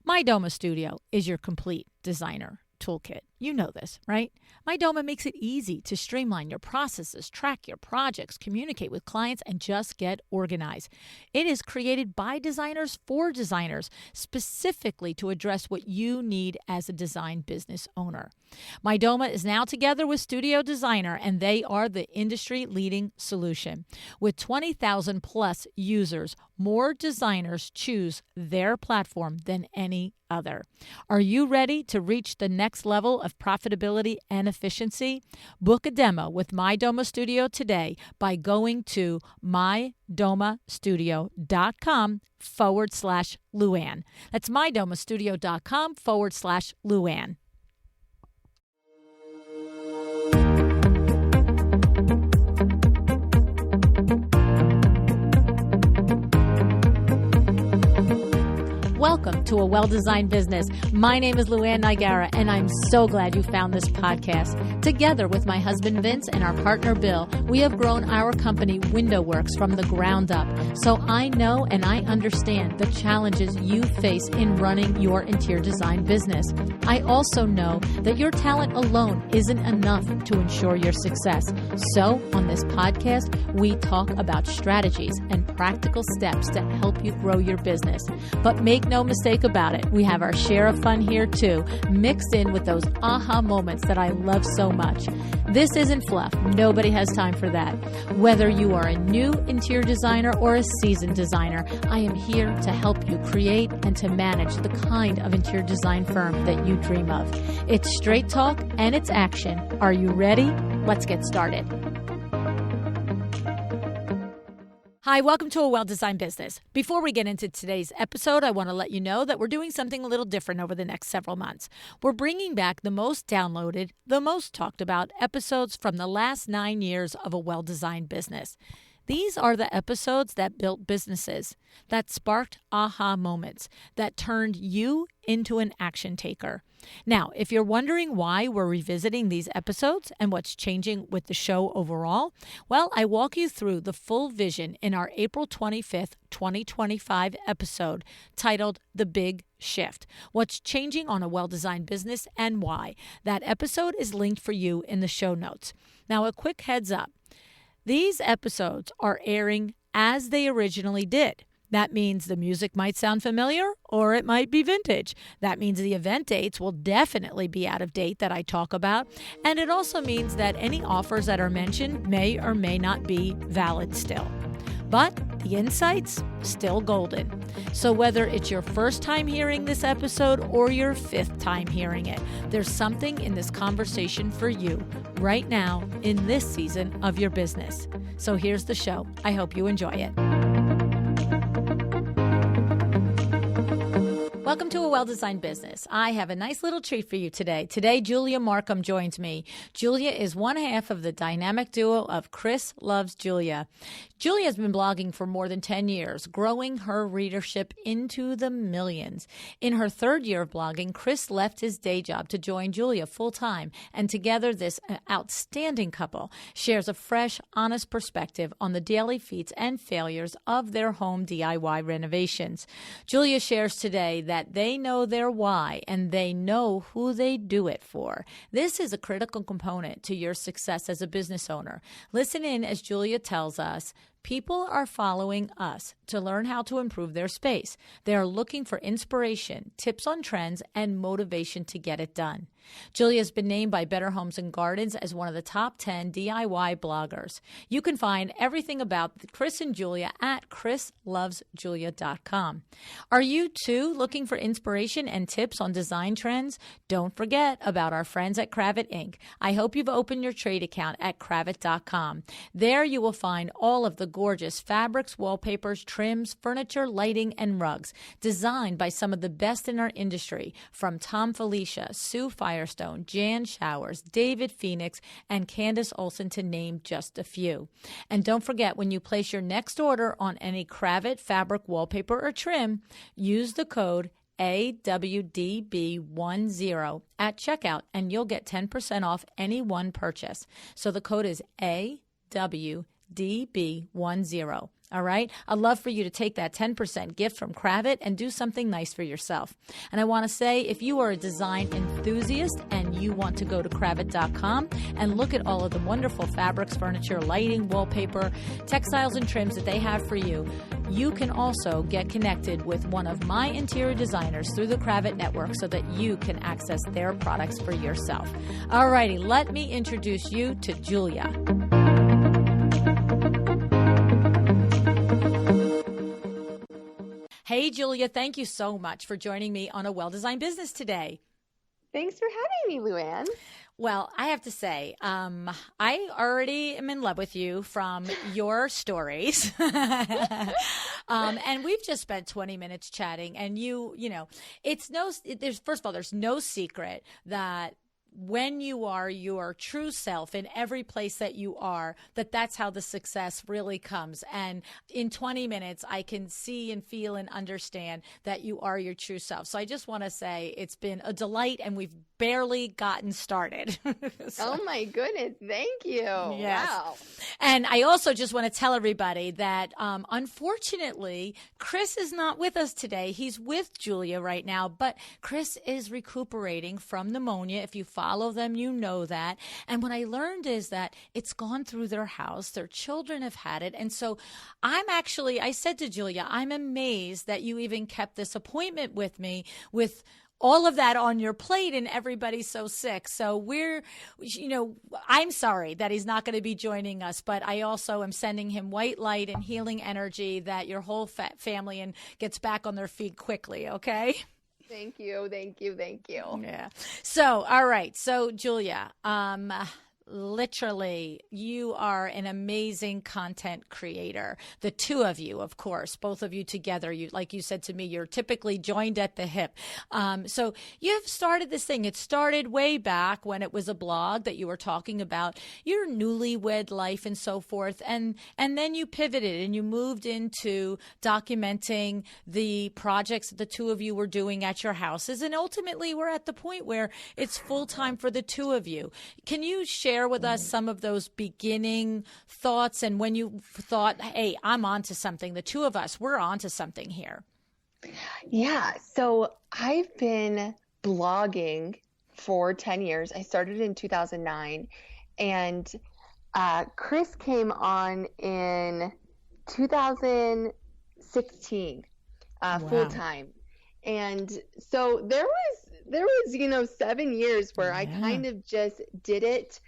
MyDoma Studio is your complete designer toolkit. You know this, right? MyDoma makes it easy to streamline your processes, track your projects, communicate with clients, and just get organized. It is created by designers for designers, specifically to address what you need as a design business owner. MyDoma is now together with Studio Designer, and they are the industry-leading solution. With 20,000 plus users, more designers choose their platform than any other. Are you ready to reach the next level of profitability and efficiency? Book a demo with MyDoma Studio today by going to mydomastudio.com/Luann. That's mydomastudio.com/Luann. Welcome to A Well-Designed Business. My name is Luann Nigara, and I'm so glad you found this podcast. Together with my husband Vince and our partner Bill, we have grown our company WindowWorks from the ground up. So I know and I understand the challenges you face in running your interior design business. I also know that your talent alone isn't enough to ensure your success. So on this podcast, we talk about strategies and practical steps to help you grow your business. But make no mistake about it, we have our share of fun here too, mixed in with those aha moments that I love so much. This isn't fluff. Nobody has time for that. Whether you are a new interior designer or a seasoned designer, I am here to help you create and to manage the kind of interior design firm that you dream of. It's straight talk and it's action. Are you ready? Let's get started. Hi, welcome to A Well-Designed Business. Before we get into today's episode, I want to let you know that we're doing something a little different over the next several months. We're bringing back the most downloaded, the most talked about episodes from the last 9 years of A Well-Designed Business. These are the episodes that built businesses, that sparked aha moments, that turned you into an action taker. Now, if you're wondering why we're revisiting these episodes and what's changing with the show overall, well, I walk you through the full vision in our April 25th, 2025 episode titled The Big Shift, What's Changing on a Well-Designed Business and Why. That episode is linked for you in the show notes. Now, a quick heads up. These episodes are airing as they originally did. That means the music might sound familiar or it might be vintage. That means the event dates will definitely be out of date that I talk about. And it also means that any offers that are mentioned may or may not be valid still. But the insights, still golden. So whether it's your first time hearing this episode or your fifth time hearing it, there's something in this conversation for you right now in this season of your business. So here's the show. I hope you enjoy it. Welcome to A Well-Designed Business. I have a nice little treat for you today. Today, Julia Marcum joins me. Julia is one half of the dynamic duo of Chris Loves Julia. Julia has been blogging for more than 10 years, growing her readership into the millions. In her third year of blogging, Chris left his day job to join Julia full-time, and together this outstanding couple shares a fresh, honest perspective on the daily feats and failures of their home DIY renovations. Julia shares today that they know their why and they know who they do it for. This is a critical component to your success as a business owner. Listen in as Julia tells us, people are following us to learn how to improve their space. They are looking for inspiration, tips on trends, and motivation to get it done. Julia has been named by Better Homes and Gardens as one of the top 10 DIY bloggers. You can find everything about Chris and Julia at chrislovesjulia.com. Are you too looking for inspiration and tips on design trends? Don't forget about our friends at Cravat Inc. I hope you've opened your trade account at cravat.com. There you will find all of the gorgeous fabrics, wallpapers, trims, furniture, lighting, and rugs designed by some of the best in our industry, from Tom Felicia, Sue Firestone, Jan Showers, David Phoenix, and Candace Olson, to name just a few. And don't forget, when you place your next order on any Cravat fabric, wallpaper, or trim, use the code AWDB10 at checkout, and you'll get 10% off any one purchase. So the code is AWDB10. All right. I'd love for you to take that 10% gift from Kravit and do something nice for yourself. And I want to say, if you are a design enthusiast and you want to go to Kravit.com and look at all of the wonderful fabrics, furniture, lighting, wallpaper, textiles, and trims that they have for you, you can also get connected with one of my interior designers through the Kravit network so that you can access their products for yourself. All righty. Let me introduce you to Julia. Hey, Julia, thank you so much for joining me on A Well-Designed Business today. Thanks for having me, Luann. Well, I have to say, I already am in love with you from your stories. And we've just spent 20 minutes chatting, and you know, first of all, there's no secret that when you are your true self in every place that you are, that's how the success really comes. And in 20 minutes, I can see and feel and understand that you are your true self. So I just want to say it's been a delight, and we've barely gotten started. Oh my goodness. Thank you. Yes. Wow. And I also just want to tell everybody that unfortunately, Chris is not with us today. He's with Julia right now, but Chris is recuperating from pneumonia. If you follow them, you know that. And what I learned is that it's gone through their house. Their children have had it. And so I said to Julia, I'm amazed that you even kept this appointment with me with all of that on your plate and everybody's so sick. So I'm sorry that he's not going to be joining us, but I also am sending him white light and healing energy that your whole family and gets back on their feet quickly. Okay. Thank you. Thank you. Thank you. Yeah. So, all right. So Julia, literally, you are an amazing content creator. The two of you, of course, both of you together, like you said to me, you're typically joined at the hip. So you've started this thing. It started way back when it was a blog that you were talking about your newlywed life and so forth. And then you pivoted and you moved into documenting the projects that the two of you were doing at your houses. And ultimately, we're at the point where it's full time for the two of you. Can you share with us some of those beginning thoughts and when you thought, hey, I'm onto something, the two of us, we're onto something here? Yeah. So I've been blogging for 10 years. I started in 2009, and Chris came on in 2016 full time. And so there was 7 years where I kind of just did it.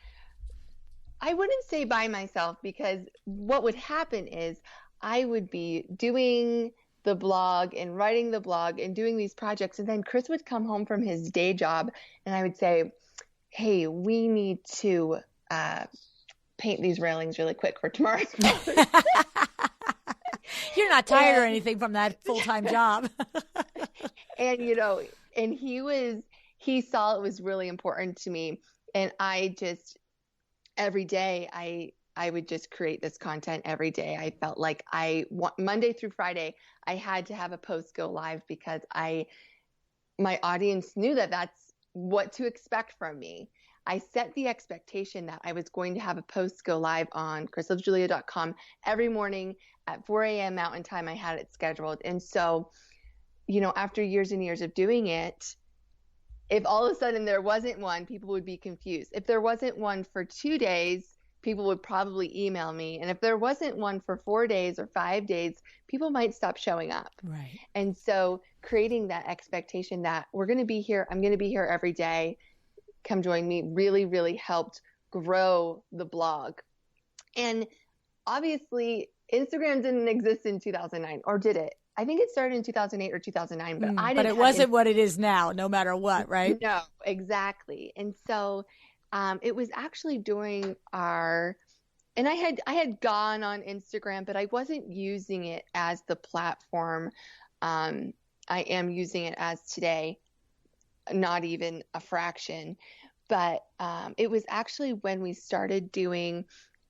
I wouldn't say by myself, because what would happen is I would be doing the blog and writing the blog and doing these projects. And then Chris would come home from his day job and I would say, hey, we need to paint these railings really quick for tomorrow's project. You're not tired or anything from that full-time job. And, and he saw it was really important to me. And I just, every day, I would just create this content every day. I felt like Monday through Friday, I had to have a post go live, because my audience knew that that's what to expect from me. I set the expectation that I was going to have a post go live on chrislovesjulia.com every morning at 4 a.m. Mountain Time. I had it scheduled. And so, after years and years of doing it, if all of a sudden there wasn't one, people would be confused. If there wasn't one for 2 days, people would probably email me. And if there wasn't one for 4 days or 5 days, people might stop showing up. Right. And so creating that expectation that we're going to be here, I'm going to be here every day, come join me, really, really helped grow the blog. And obviously, Instagram didn't exist in 2009, or did it? I think it started in 2008 or 2009, but I didn't. But it wasn't what it is now, no matter what, right? No, exactly. And so it was actually during and I had gone on Instagram, but I wasn't using it as the platform I am using it as today, not even a fraction. But it was actually when we started doing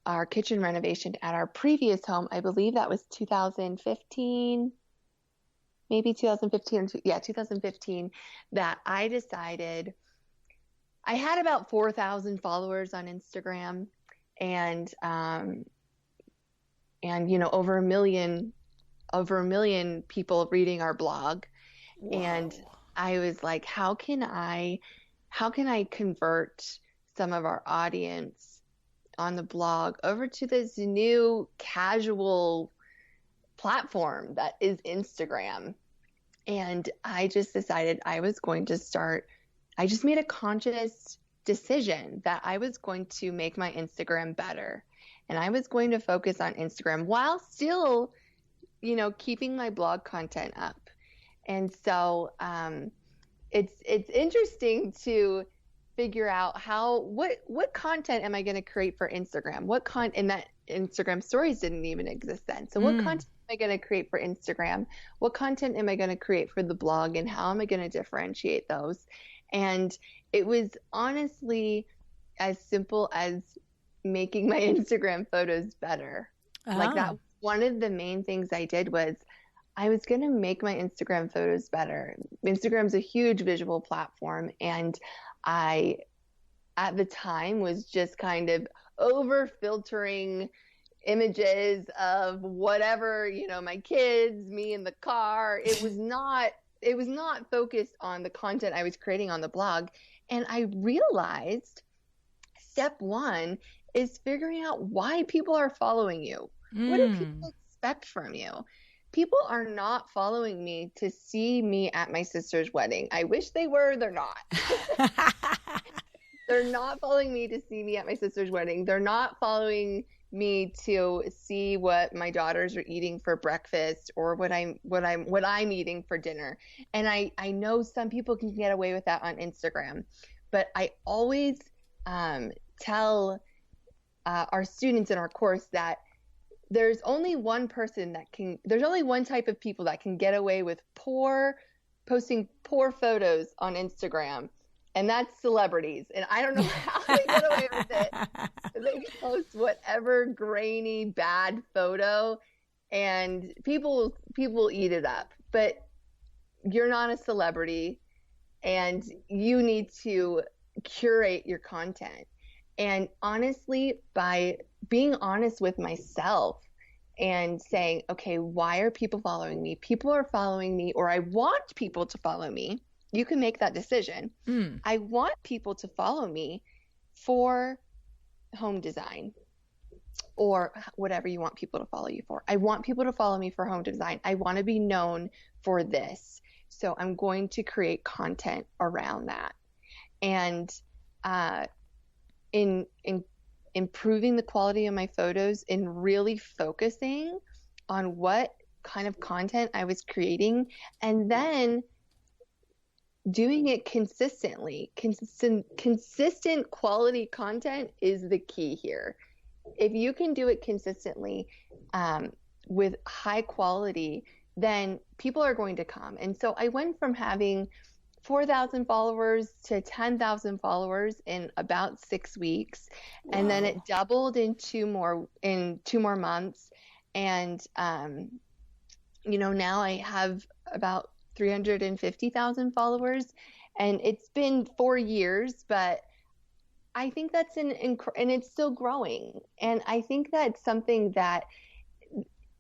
our kitchen renovation at our previous home. I believe that was 2015. Maybe 2015, that I decided. I had about 4,000 followers on Instagram, and and, over a million people reading our blog. Whoa. And I was like, how can I convert some of our audience on the blog over to this new casual platform that is Instagram? And I just decided I just made a conscious decision that I was going to make my Instagram better. And I was going to focus on Instagram while still, keeping my blog content up. And so it's interesting to figure out what content am I going to create for Instagram? And that Instagram stories didn't even exist then. So what content am I going to create for Instagram? What content am I going to create for the blog? And how am I going to differentiate those? And it was honestly as simple as making my Instagram photos better. Like that, one of the main things I did was I was going to make my Instagram photos better. Instagram's a huge visual platform, and I, at the time, was just kind of over filtering images of whatever, my kids, me in the car. It was not focused on the content I was creating on the blog. And I realized step one is figuring out why people are following you. What do people expect from you? People are not following me to see me at my sister's wedding. I wish they were. They're not. They're not following me to see me at my sister's wedding. They're not following me to see what my daughters are eating for breakfast or what I'm eating for dinner. And I know some people can get away with that on Instagram, but I always tell our students in our course that there's only one type of people that can get away with posting poor photos on Instagram, and that's celebrities. And I don't know how they get away with it. They can post whatever grainy, bad photo, and people eat it up. But you're not a celebrity, and you need to curate your content. And honestly, by being honest with myself and saying, okay, why are people following me? People are following me, or I want people to follow me. You can make that decision. I want people to follow me for home design or whatever you want people to follow you for. I want people to follow me for home design. I want to be known for this. So I'm going to create content around that. And in improving the quality of my photos, in really focusing on what kind of content I was creating, and then doing it consistently. Consistent quality content is the key here. If you can do it consistently with high quality, then people are going to come. And so I went from having 4,000 followers to 10,000 followers in about 6 weeks. Wow. And then it doubled in two more months. And, now I have about 350,000 followers, and it's been 4 years, but I think that's and it's still growing. And I think that's something that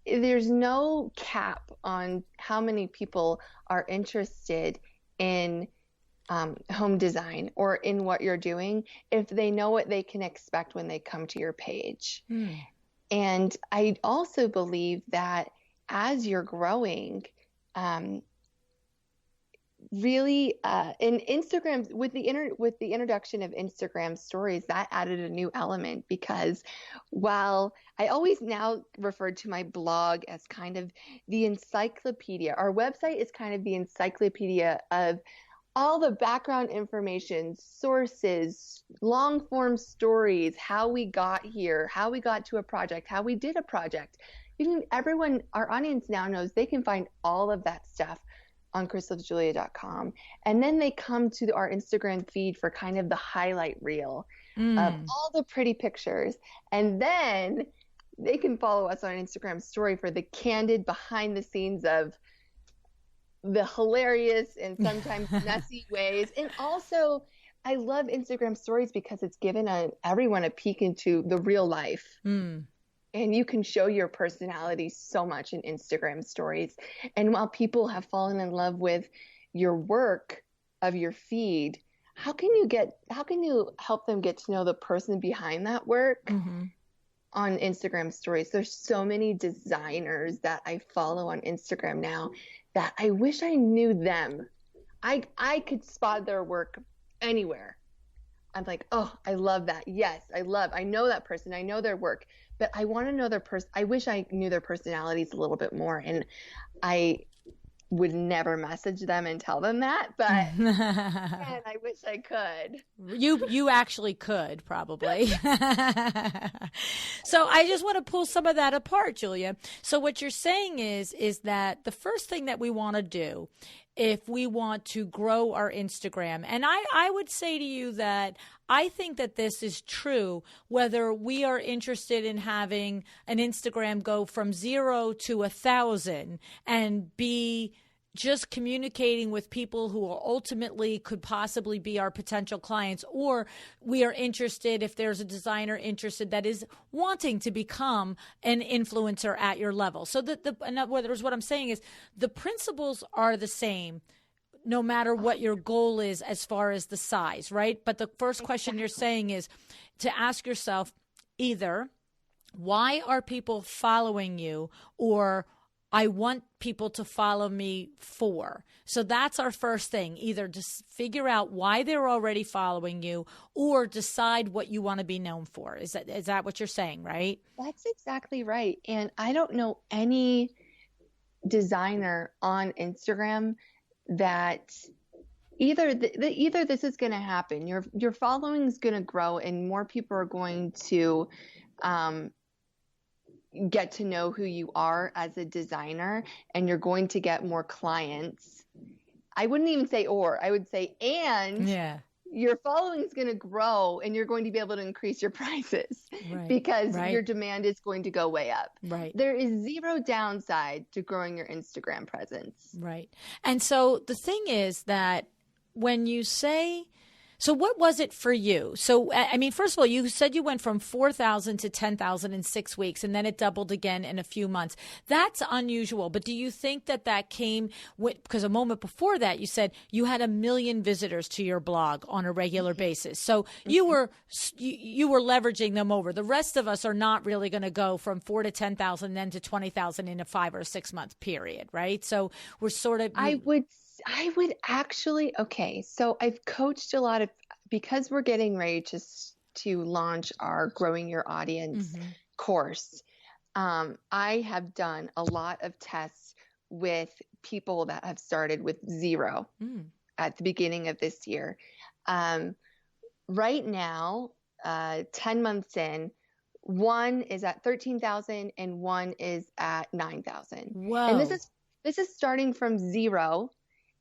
there's no cap on how many people are interested in home design or in what you're doing if they know what they can expect when they come to your page. And I also believe that as you're growing, really in Instagram, with the introduction of Instagram stories, that added a new element, because while I always now refer to my blog as kind of the encyclopedia, our website is kind of the encyclopedia of all the background information, sources, long form stories, how we got here, how we got to a project, how we did a project. Everyone, our audience now knows they can find all of that stuff on chrislovesjulia.com. And then they come to our Instagram feed for kind of the highlight reel of all the pretty pictures. And then they can follow us on Instagram story for the candid behind the scenes of the hilarious and sometimes messy ways. And also, I love Instagram stories because it's given everyone a peek into the real life. And you can show your personality so much in Instagram stories. And while people have fallen in love with your work of your feed, how can you help them get to know the person behind that work on Instagram stories? There's so many designers that I follow on Instagram now that I wish I knew them. I could spot their work anywhere. I'm like, oh, I love that. Yes, I know that person. I know their work, but I want to know their I wish I knew their personalities a little bit more. And I would never message them and tell them that, but man, I wish I could. You actually could probably. So I just want to pull some of that apart, Julia. So what you're saying is that the first thing that we want to do if we want to grow our Instagram, and I would say to you that I think that this is true, whether we are interested in having an Instagram go from 0 to 1,000 and be just communicating with people who ultimately could possibly be our potential clients, or we are interested, if there's a designer interested that is wanting to become an influencer at your level. So in other words, what I'm saying is the principles are the same no matter what your goal is as far as the size, right? But the first question you're saying is to ask yourself either, why are people following you, or I want people to follow me for. So that's our first thing. Either just figure out why they're already following you, or decide what you want to be known for. Is that what you're saying, right? That's exactly right. And I don't know any designer on Instagram that either this is going to happen. Your following is going to grow, and more people are going to get to know who you are as a designer, and you're going to get more clients. I wouldn't even say I would say your following is going to grow, and you're going to be able to increase your prices because your demand is going to go way up. Right. There is zero downside to growing your Instagram presence. Right. And so the thing is that when you say, so what was it for you? So, I mean, first of all, you said you went from 4,000 to 10,000 in 6 weeks, and then it doubled again in a few months. That's unusual. But do you think that came with, because a moment before that, you said you had 1 million visitors to your blog on a regular basis. So you were leveraging them over. The rest of us are not really going to go from 4 to 10,000, then to 20,000 in a 5 or 6 month period, right? So we're sort of. I would actually, okay, so I've coached a lot of, because we're getting ready to launch our Growing Your Audience course. I have done a lot of tests with people that have started with 0 at the beginning of this year. Right now, 10 months in, one is at 13,000 and one is at 9,000. Wow. And this is starting from 0.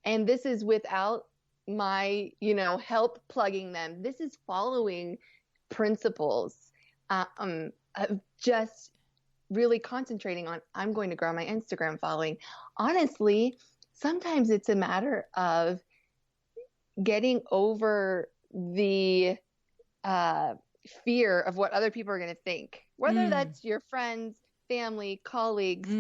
And this is without my, help plugging them. This is following principles of just really concentrating on, I'm going to grow my Instagram following. Honestly, sometimes it's a matter of getting over the fear of what other people are going to think, whether that's your friends, family, colleagues.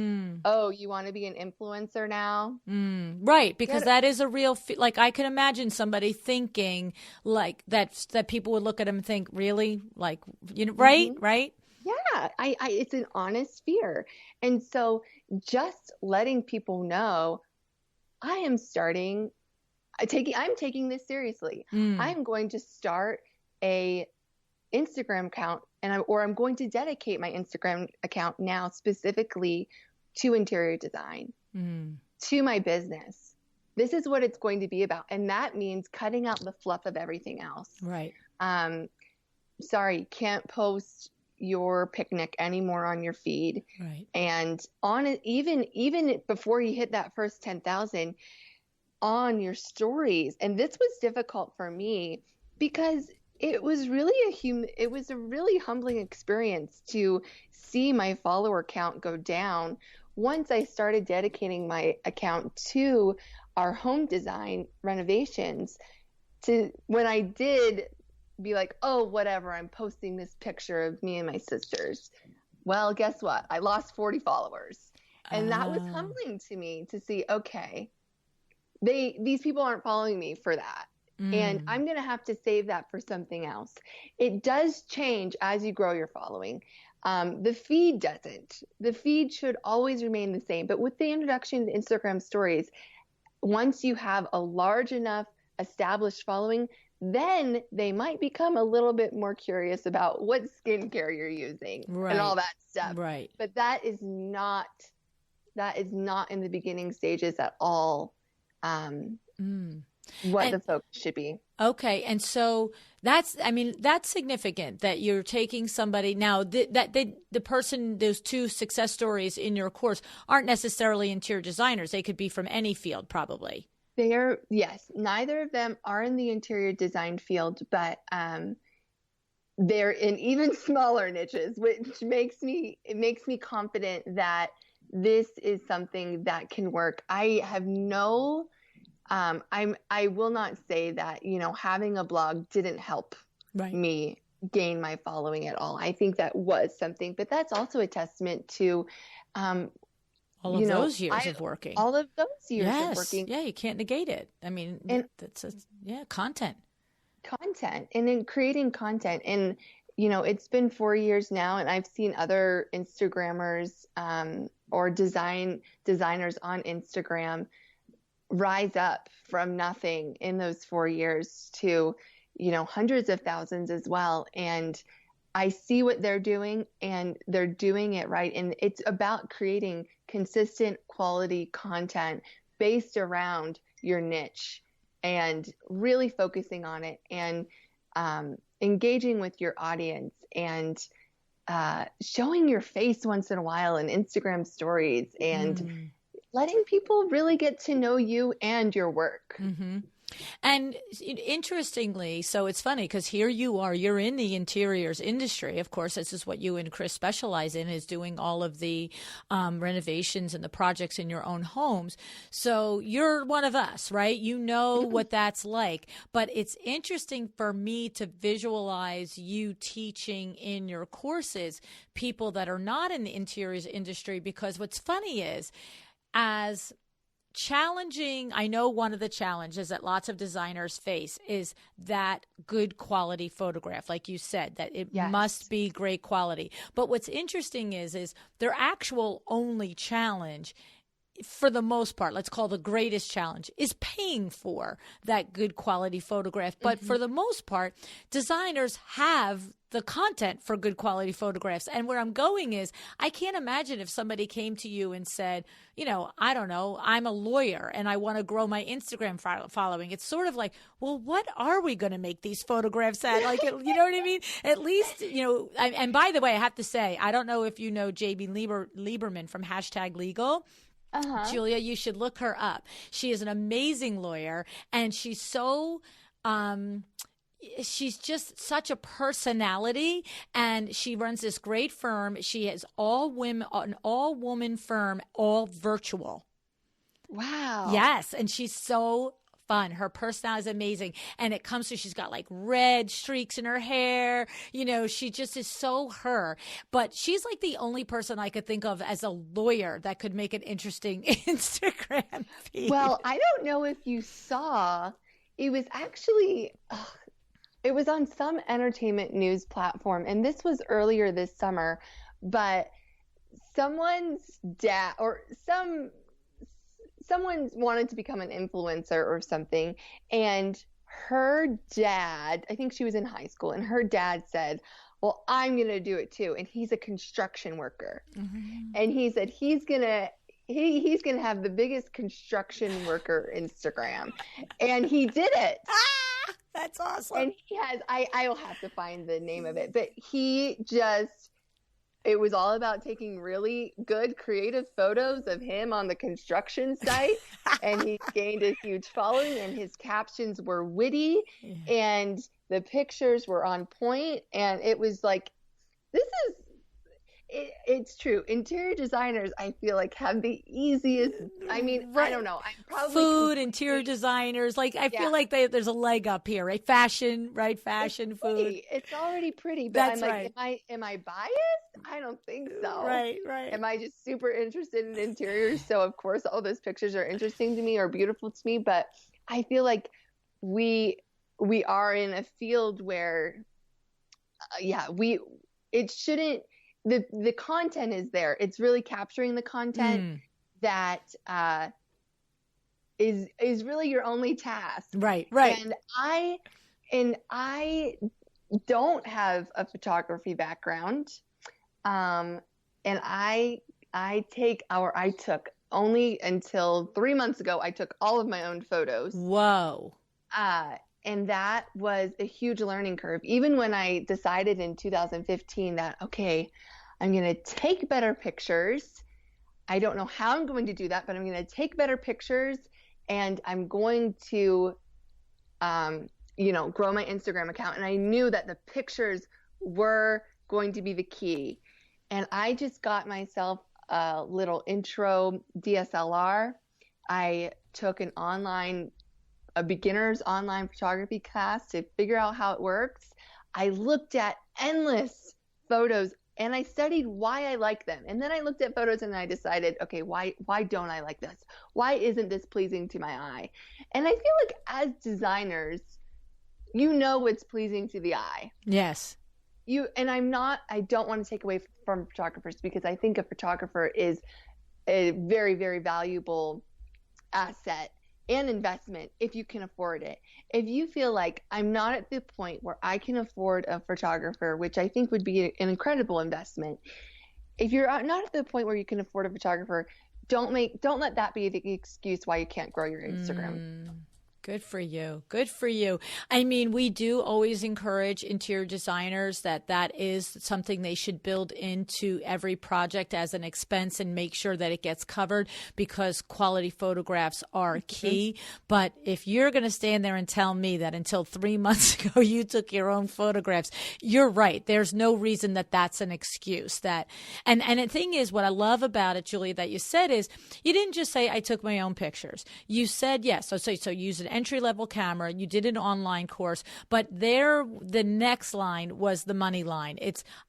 Oh, you want to be an influencer now? Right. Because that is a real, like I can imagine somebody thinking like that people would look at them and think, really? Like, right? Right. Yeah. It's an honest fear. And so just letting people know I'm taking this seriously. I'm going to start a Instagram account, I'm going to dedicate my Instagram account now specifically to interior design, to my business. This is what it's going to be about. And that means cutting out the fluff of everything else. Right. Sorry, can't post your picnic anymore on your feed. Right. And on it, even before you hit that first 10,000 on your stories. And this was difficult for me because it was a really humbling experience to see my follower count go down once I started dedicating my account to our home design renovations. To when I did be like, oh, whatever, I'm posting this picture of me and my sisters. well, guess what? I lost 40 followers. And that was humbling to me to see, okay, these people aren't following me for that. And I'm going to have to save that for something else. It does change as you grow your following. The feed doesn't. The feed should always remain the same. But with the introduction to Instagram stories, once you have a large enough established following, then they might become a little bit more curious about what skincare you're using and all that stuff. Right. But that is not in the beginning stages at all. What the focus should be. Okay. And so that's significant that you're taking somebody now the person, those two success stories in your course aren't necessarily interior designers. They could be from any field, probably. Yes, neither of them are in the interior design field, but they're in even smaller niches, which makes me confident that this is something that can work. I have I will not say that, having a blog didn't help me gain my following at all. I think that was something, but that's also a testament to, all of those years of working. All of those years of working. Yeah, you can't negate it. I mean, that's content. Content. And in creating content. And, it's been 4 years now, and I've seen other Instagrammers or designers on Instagram rise up from nothing in those 4 years to, hundreds of thousands as well. And I see what they're doing, and they're doing it right. And it's about creating consistent quality content based around your niche and really focusing on it and engaging with your audience and showing your face once in a while in Instagram stories and letting people really get to know you and your work. Mm-hmm. And interestingly, so it's funny because here you're in the interiors industry. Of course, this is what you and Chris specialize in, is doing all of the renovations and the projects in your own homes. So you're one of us, right? You know what that's like. But it's interesting for me to visualize you teaching in your courses people that are not in the interiors industry, because what's funny is, as challenging, I know one of the challenges that lots of designers face is that good quality photograph, like you said, that it must be great quality. But what's interesting is their actual only challenge, for the most part, let's call the greatest challenge, is paying for that good quality photograph. But for the most part, designers have the content for good quality photographs. And where I'm going is, I can't imagine if somebody came to you and said, I don't know, I'm a lawyer and I want to grow my Instagram following. It's sort of like, well, what are we going to make these photographs at? Like, you know what I mean? At least, and by the way, I have to say, I don't know if you know JB Lieberman from #Legal. Julia, you should look her up. She is an amazing lawyer, and she's so she's just such a personality, and she runs this great firm. She has an all-woman firm, all virtual. Wow. Yes, and she's so fun. Her personality is amazing. And it comes through, she's got like red streaks in her hair. She just is so her. But she's like the only person I could think of as a lawyer that could make an interesting Instagram feed. Well, I don't know if you saw, it was actually, it was on some entertainment news platform. And this was earlier this summer, but someone's dad or someone wanted to become an influencer or something, and her dad, I think she was in high school, and her dad said, well, I'm going to do it too. And he's a construction worker. And he said he's going to have the biggest construction worker Instagram. And he did it. That's awesome. And he has, I will have to find the name of it, but it was all about taking really good creative photos of him on the construction site. And he gained a huge following, and his captions were witty and the pictures were on point. And it was like, it's true. Interior designers, I feel like, have the easiest, I don't know. I'm probably interior designers. Like, I feel like there's a leg up here, right? Fashion, food. It's already pretty, but That's I'm like, right. am I biased? I don't think so. Right, right. Am I just super interested in interiors? So of course all those pictures are interesting to me or beautiful to me, but I feel like we are in a field where it shouldn't, the content is there. It's really capturing the content that is really your only task. Right, right. And I don't have a photography background. And I took only until 3 months ago, I took all of my own photos. Whoa. And that was a huge learning curve. Even when I decided in 2015 that, okay, I'm going to take better pictures. I don't know how I'm going to do that, but I'm going to take better pictures and I'm going to, grow my Instagram account. And I knew that the pictures were going to be the key. And I just got myself a little intro DSLR. I took a beginner's online photography class to figure out how it works. I looked at endless photos and I studied why I like them. And then I looked at photos and I decided, okay, why don't I like this? Why isn't this pleasing to my eye? And I feel like as designers, what's pleasing to the eye. Yes. I don't want to take away from photographers because I think a photographer is a very, very valuable asset and investment if you can afford it. If you feel like I'm not at the point where I can afford a photographer, which I think would be an incredible investment. If you're not at the point where you can afford a photographer, don't let that be the excuse why you can't grow your Instagram. Good for you. Good for you. I mean, we do always encourage interior designers that is something they should build into every project as an expense and make sure that it gets covered because quality photographs are key. But if you're going to stand there and tell me that until 3 months ago you took your own photographs, you're right. There's no reason that that's an excuse. And the thing is, what I love about it, Julia, that you said is you didn't just say I took my own pictures. You said yes. So use an entry-level camera. You did an online course, but the next line was the money line.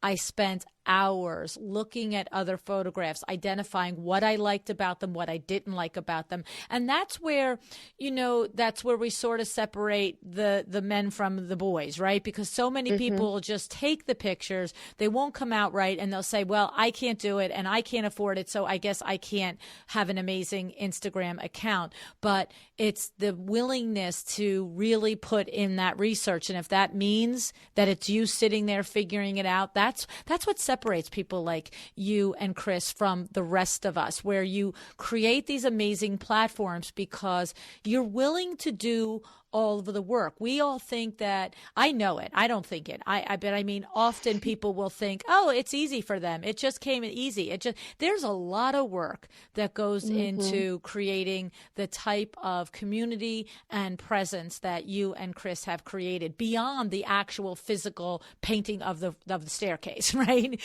I spent hours looking at other photographs, identifying what I liked about them, what I didn't like about them. And that's where, we sort of separate the men from the boys, right? Because so many people will just take the pictures, they won't come out right, and they'll say, well, I can't do it and I can't afford it, so I guess I can't have an amazing Instagram account. But it's the willingness to really put in that research. And if that means that it's you sitting there figuring it out, that's what separates people like you and Chris from the rest of us, where you create these amazing platforms because you're willing to do all of the work. We all think that, I know it, I don't think it. I mean, often people will think, oh, it's easy for them. It just came easy. There's a lot of work that goes into creating the type of community and presence that you and Chris have created beyond the actual physical painting of the staircase, right?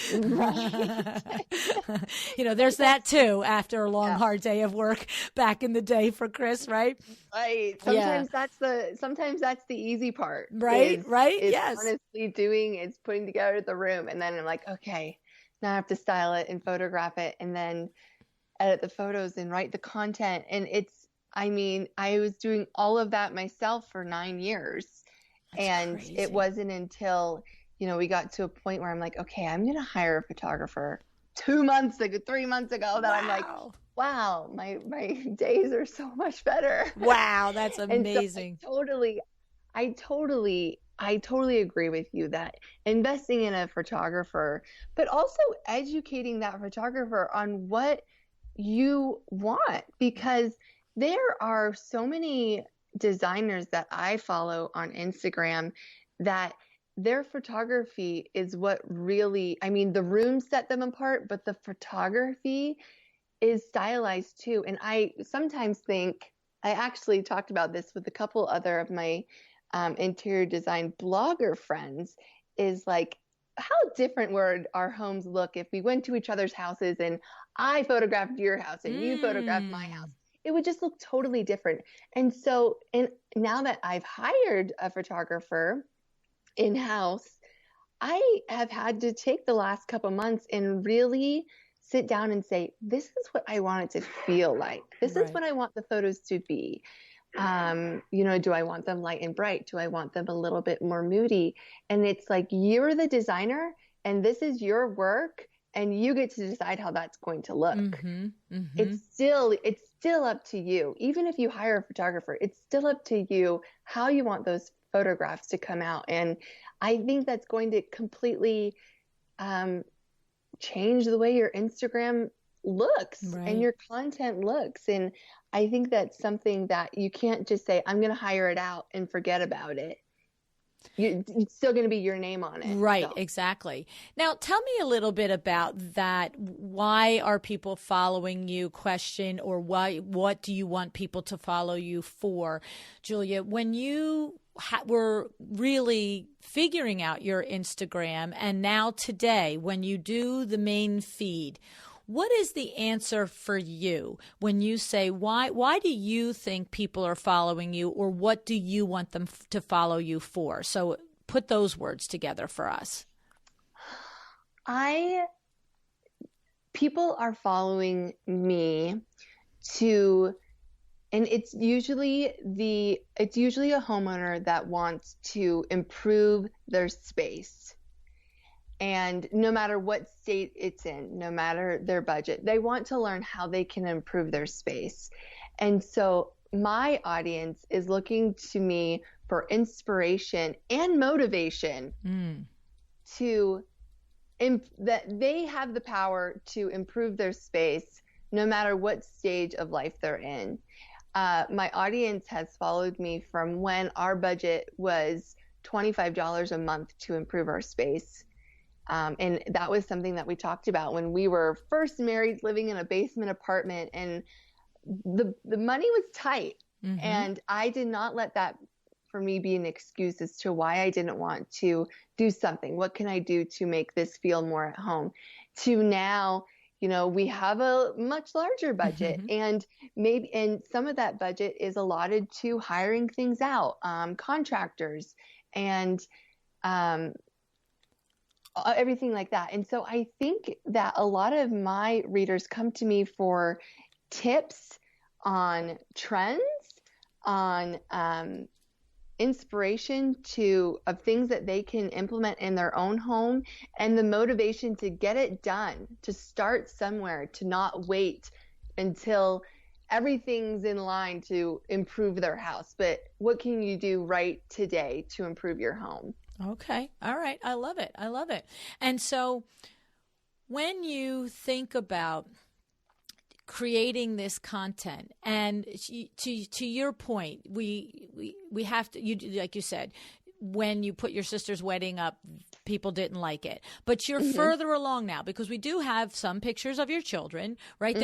There's that too after a long, hard day of work back in the day for Chris, right? Right. Sometimes that's the easy part. Right. Is yes. Honestly it's putting together the room. And then I'm like, okay, now I have to style it and photograph it and then edit the photos and write the content. And I was doing all of that myself for 9 years. That's crazy. It wasn't until, we got to a point where I'm like, okay, I'm going to hire a photographer 3 months ago that I'm like, wow, my days are so much better. Wow, that's amazing. So I totally agree with you that investing in a photographer, but also educating that photographer on what you want, because there are so many designers that I follow on Instagram that their photography is what really, the rooms set them apart, but the photography is stylized too. And I sometimes think, I actually talked about this with a couple other of my interior design blogger friends, is like, how different would our homes look if we went to each other's houses and I photographed your house and you photographed my house? It would just look totally different. And now that I've hired a photographer in-house, I have had to take the last couple months and really sit down and say, this is what I want it to feel like. This is what I want the photos to be. Do I want them light and bright? Do I want them a little bit more moody? And it's like, you're the designer and this is your work and you get to decide how that's going to look. It's still up to you. Even if you hire a photographer, it's still up to you how you want those photographs to come out. And I think that's going to completely change the way your Instagram looks and your content looks. And I think that's something that you can't just say, I'm going to hire it out and forget about it. It's still going to be your name on it. Right, so. Exactly. Now, tell me a little bit about that. Why are people following you? Question, or what do you want people to follow you for? Julia, when you were really figuring out your Instagram, and now today, when you do the main feed, what is the answer for you when you say, why do you think people are following you, or what do you want them to follow you for? So put those words together for us. People are following me and it's usually a homeowner that wants to improve their space. And no matter what state it's in, no matter their budget, they want to learn how they can improve their space. And so my audience is looking to me for inspiration and motivation that they have the power to improve their space no matter what stage of life they're in. My audience has followed me from when our budget was $25 a month to improve our space. And that was something that we talked about when we were first married, living in a basement apartment, and the money was tight. And I did not let that for me be an excuse as to why I didn't want to do something. What can I do to make this feel more at home? To now, we have a much larger budget, and some of that budget is allotted to hiring things out, contractors, and everything like that. And so I think that a lot of my readers come to me for tips on trends, on inspiration of things that they can implement in their own home, and the motivation to get it done, to start somewhere, to not wait until everything's in line to improve their house. But what can you do right today to improve your home? Okay. All right. I love it. And so when you think about creating this content, and to your point, we have to, like you said, when you put your sister's wedding up, people didn't like it, but you're further along now, because we do have some pictures of your children, right?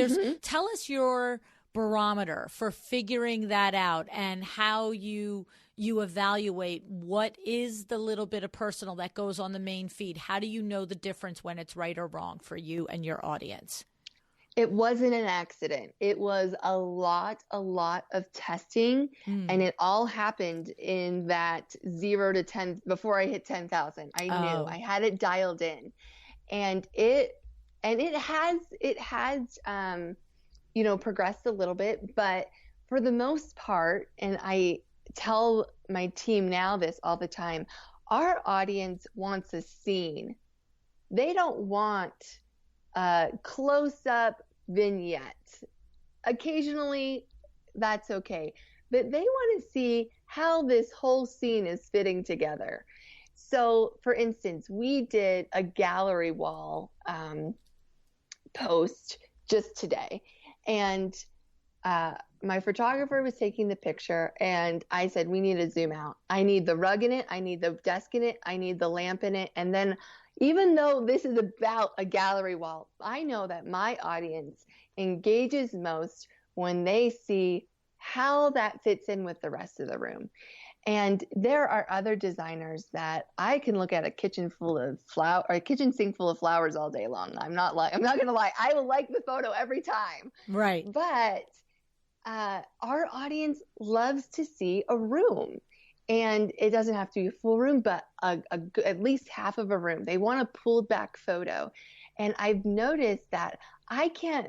Tell us your barometer for figuring that out, and how you evaluate what is the little bit of personal that goes on the main feed. How do you know the difference when it's right or wrong for you and your audience? It wasn't an accident. It was a lot of testing, and it all happened in that 0 to 10 before I hit 10,000. I knew I had it dialed in, and it has progressed a little bit, but for the most part, and I tell my team now this all the time, our audience wants a scene. They don't want a close-up vignette. Occasionally, that's okay, but they want to see how this whole scene is fitting together. So, for instance, we did a gallery wall post just today, and my photographer was taking the picture, and I said, we need to zoom out. I need the rug in it. I need the desk in it. I need the lamp in it. And then, even though this is about a gallery wall, I know that my audience engages most when they see how that fits in with the rest of the room. And there are other designers that I can look at a kitchen full of a kitchen sink full of flowers all day long. I'm not going to lie. I will like the photo every time. Right. But our audience loves to see a room. And it doesn't have to be a full room, but at least half of a room. They want a pulled back photo. And I've noticed that I can't,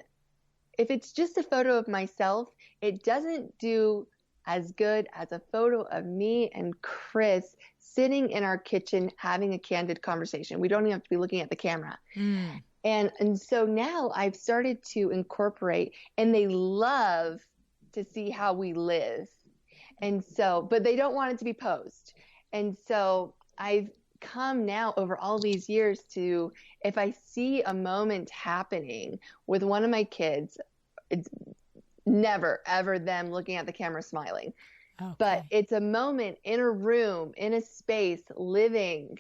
if it's just a photo of myself, it doesn't do as good as a photo of me and Chris sitting in our kitchen having a candid conversation. We don't even have to be looking at the camera. Mm. And so now I've started to incorporate, and they love to see how we live. And so, but they don't want it to be posed. And so I've come now over all these years to, if I see a moment happening with one of my kids, it's never, ever them looking at the camera smiling. Okay. But it's a moment in a room, in a space, living,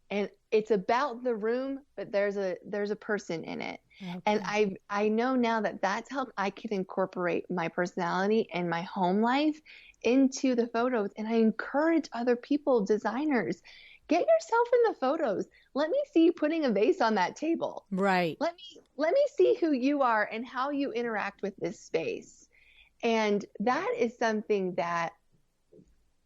and it's about the room, but there's a person in it. Okay. And I know now that that's how I can incorporate my personality and my home life into the photos. And I encourage other people, designers, get yourself in the photos. Let me see you putting a vase on that table. Right. Let me see who you are and how you interact with this space. And that is something that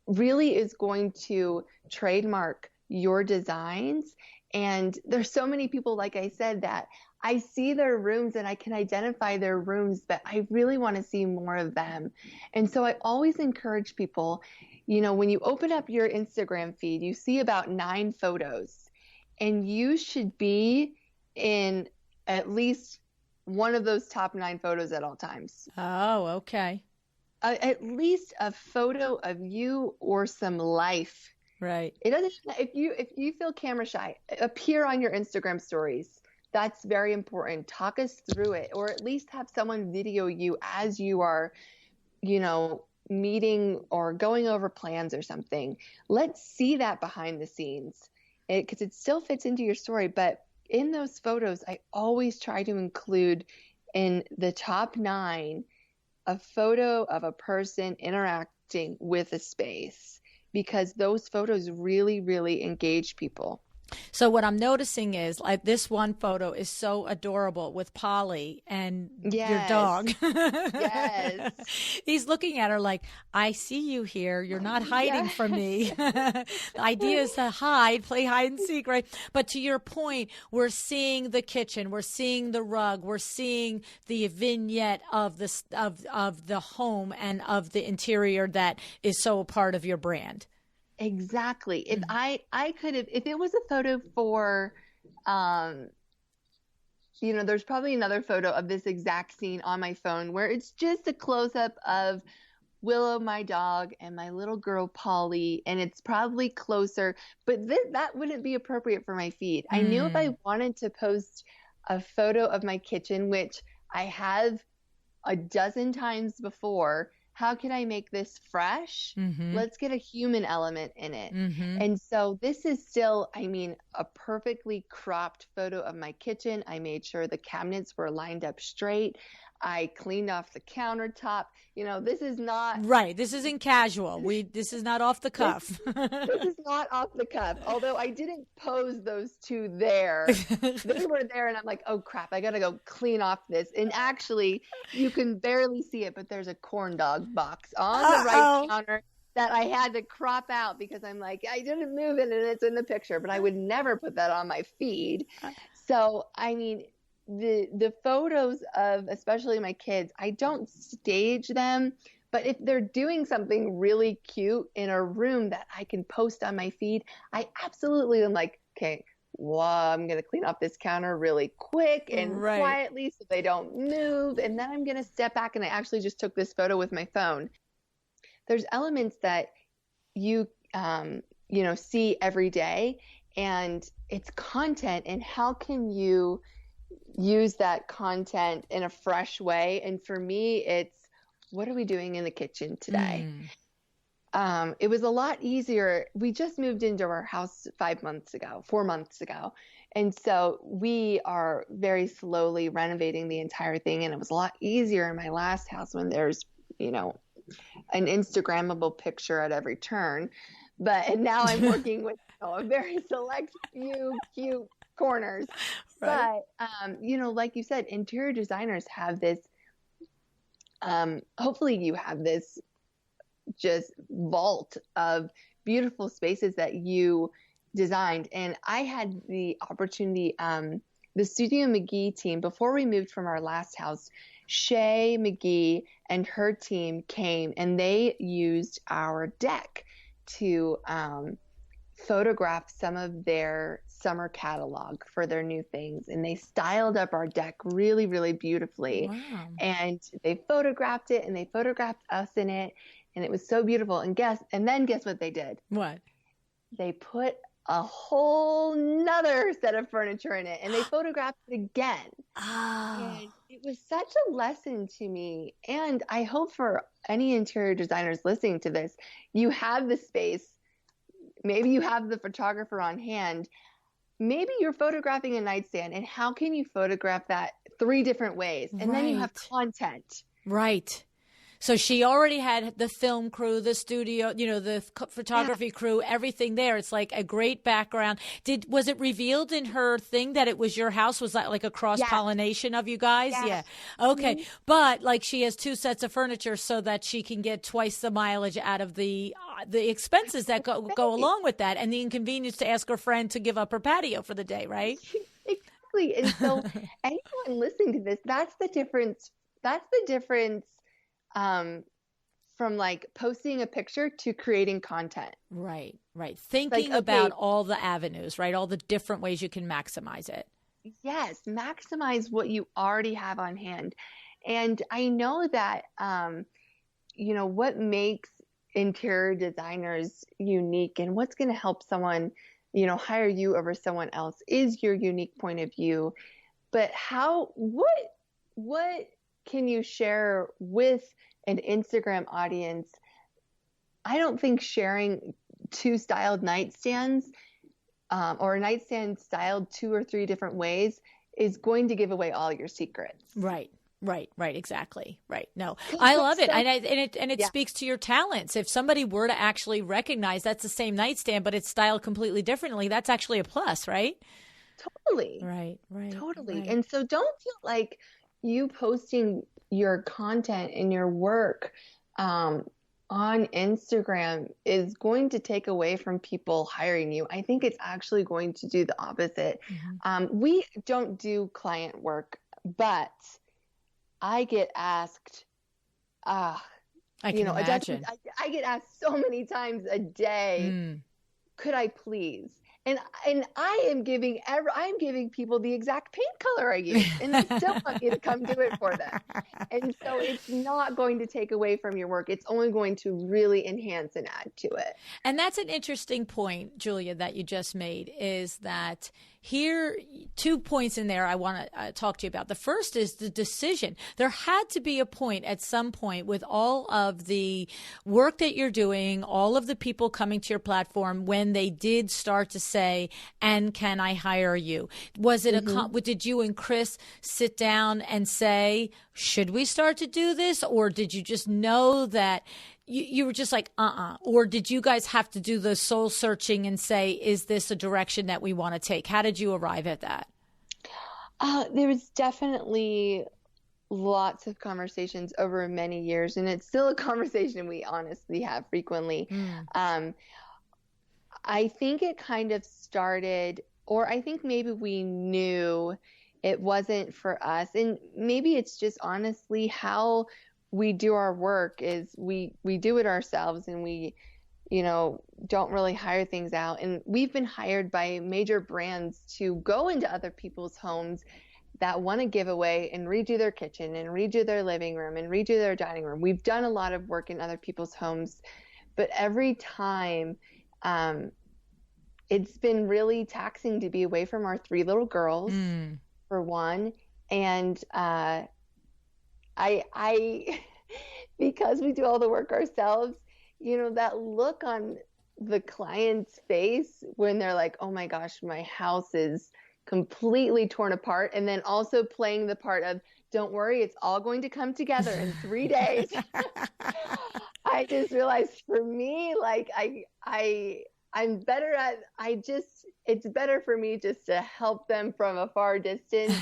really is going to trademark your designs. And there's so many people, like I said, that I see their rooms and I can identify their rooms, but I really want to see more of them. And so I always encourage people, when you open up your Instagram feed, you see about 9 photos, and you should be in at least one of those top 9 photos at all times. Oh, okay. At least a photo of you or some life. Right. It doesn't, if you feel camera shy, appear on your Instagram stories. That's very important. Talk us through it, or at least have someone video you as you are, meeting or going over plans or something. Let's see that behind the scenes, because it still fits into your story. But in those photos, I always try to include in the top 9 a photo of a person interacting with a space, because those photos really, really engage people. So what I'm noticing is, like, this one photo is so adorable with Polly and your dog. Yes. He's looking at her like, I see you here. You're not hiding from me. The idea is to hide, play hide and seek, right? But to your point, we're seeing the kitchen, we're seeing the rug, we're seeing the vignette of the home and of the interior that is so a part of your brand. Exactly. If I could have, if it was a photo for, there's probably another photo of this exact scene on my phone where it's just a close up of Willow, my dog, and my little girl, Polly, and it's probably closer, but that wouldn't be appropriate for my feed. I knew if I wanted to post a photo of my kitchen, which I have a dozen times before, how can I make this fresh? Mm-hmm. Let's get a human element in it. Mm-hmm. And so this is still, a perfectly cropped photo of my kitchen. I made sure the cabinets were lined up straight. I cleaned off the countertop. This is not right. This isn't casual. This is not off the cuff. This is not off the cuff. Although I didn't pose those 2 there. They were there, and I'm like, oh crap, I gotta go clean off this. And actually, you can barely see it, but there's a corn dog box on the right counter that I had to crop out because I'm like, I didn't move it, and it's in the picture. But I would never put that on my feed. So the photos of especially my kids, I don't stage them, but if they're doing something really cute in a room that I can post on my feed, I absolutely am like, okay, well, I'm going to clean off this counter really quick and quietly so they don't move. And then I'm going to step back, and I actually just took this photo with my phone. There's elements that you see every day, and it's content, and how can you use that content in a fresh way? And for me, it's, what are we doing in the kitchen today? It was a lot easier. We just moved into our house 4 months ago. And so we are very slowly renovating the entire thing. And it was a lot easier in my last house when there's, an Instagrammable picture at every turn. And now I'm working with a very select few cute corners. Right. But, like you said, interior designers have this, hopefully you have this just vault of beautiful spaces that you designed. And I had the opportunity, the Studio McGee team, before we moved from our last house, Shay McGee and her team came and they used our deck to photograph some of their summer catalog for their new things. And they styled up our deck really, really beautifully. Wow. And they photographed it and they photographed us in it. And it was so beautiful. And then guess what they did? What? They put a whole nother set of furniture in it and they photographed it again. Oh. And it was such a lesson to me. And I hope for any interior designers listening to this, you have the space. Maybe you have the photographer on hand. Maybe you're photographing a nightstand, and how can you photograph that 3 different ways? And then you have content. Right. So she already had the film crew, the studio, the photography crew, everything there. It's like a great background. Was it revealed in her thing that it was your house? Was that like a cross-pollination of you guys? Yes. Yeah. Okay. Mm-hmm. But like she has 2 sets of furniture so that she can get twice the mileage out of the expenses that go along with that, and the inconvenience to ask her friend to give up her patio for the day, right? Exactly. And so anyone listening to this, that's the difference. That's the difference. From like posting a picture to creating content. Right. Thinking about all the avenues, right? All the different ways you can maximize it. Yes. Maximize what you already have on hand. And I know that, what makes interior designers unique and what's going to help someone, hire you over someone else is your unique point of view. But what can you share with an Instagram audience? I don't think sharing 2 styled nightstands or a nightstand styled 2 or 3 different ways is going to give away all your secrets. Right. Exactly. Right. No, I love it. And it speaks to your talents. If somebody were to actually recognize that's the same nightstand, but it's styled completely differently, that's actually a plus, right? Totally. Right. Totally. Right. And so don't feel like you posting your content and your work on Instagram is going to take away from people hiring you. I think it's actually going to do the opposite. Mm-hmm. We don't do client work, but I get asked, I can imagine. I get asked so many times a day, could I please? And I am giving people the exact paint color I use, and they still want me to come do it for them. And so it's not going to take away from your work. It's only going to really enhance and add to it. And that's an interesting point, Julia, that you just made, is that here, 2 points in there I want to talk to you about. The first is the decision. There had to be a point at some point with all of the work that you're doing, all of the people coming to your platform, when they did start to say, and can I hire you? Was it did you and Chris sit down and say, should we start to do this? Or did you just know that you were just like, or did you guys have to do the soul searching and say, is this a direction that we want to take? How did you arrive at that? There was definitely lots of conversations over many years, and it's still a conversation we honestly have frequently. I think it kind of started, or I think maybe we knew it wasn't for us. And maybe it's just honestly how we do our work is we do it ourselves, and we, don't really hire things out. And we've been hired by major brands to go into other people's homes that want to give away and redo their kitchen and redo their living room and redo their dining room. We've done a lot of work in other people's homes, but every time, it's been really taxing to be away from our 3 little girls, for one. And, I because we do all the work ourselves, that look on the client's face when they're like, oh my gosh, my house is completely torn apart. And then also playing the part of, don't worry, it's all going to come together in 3 days. I just realized for me, like I'm better at, it's better for me just to help them from a far distance.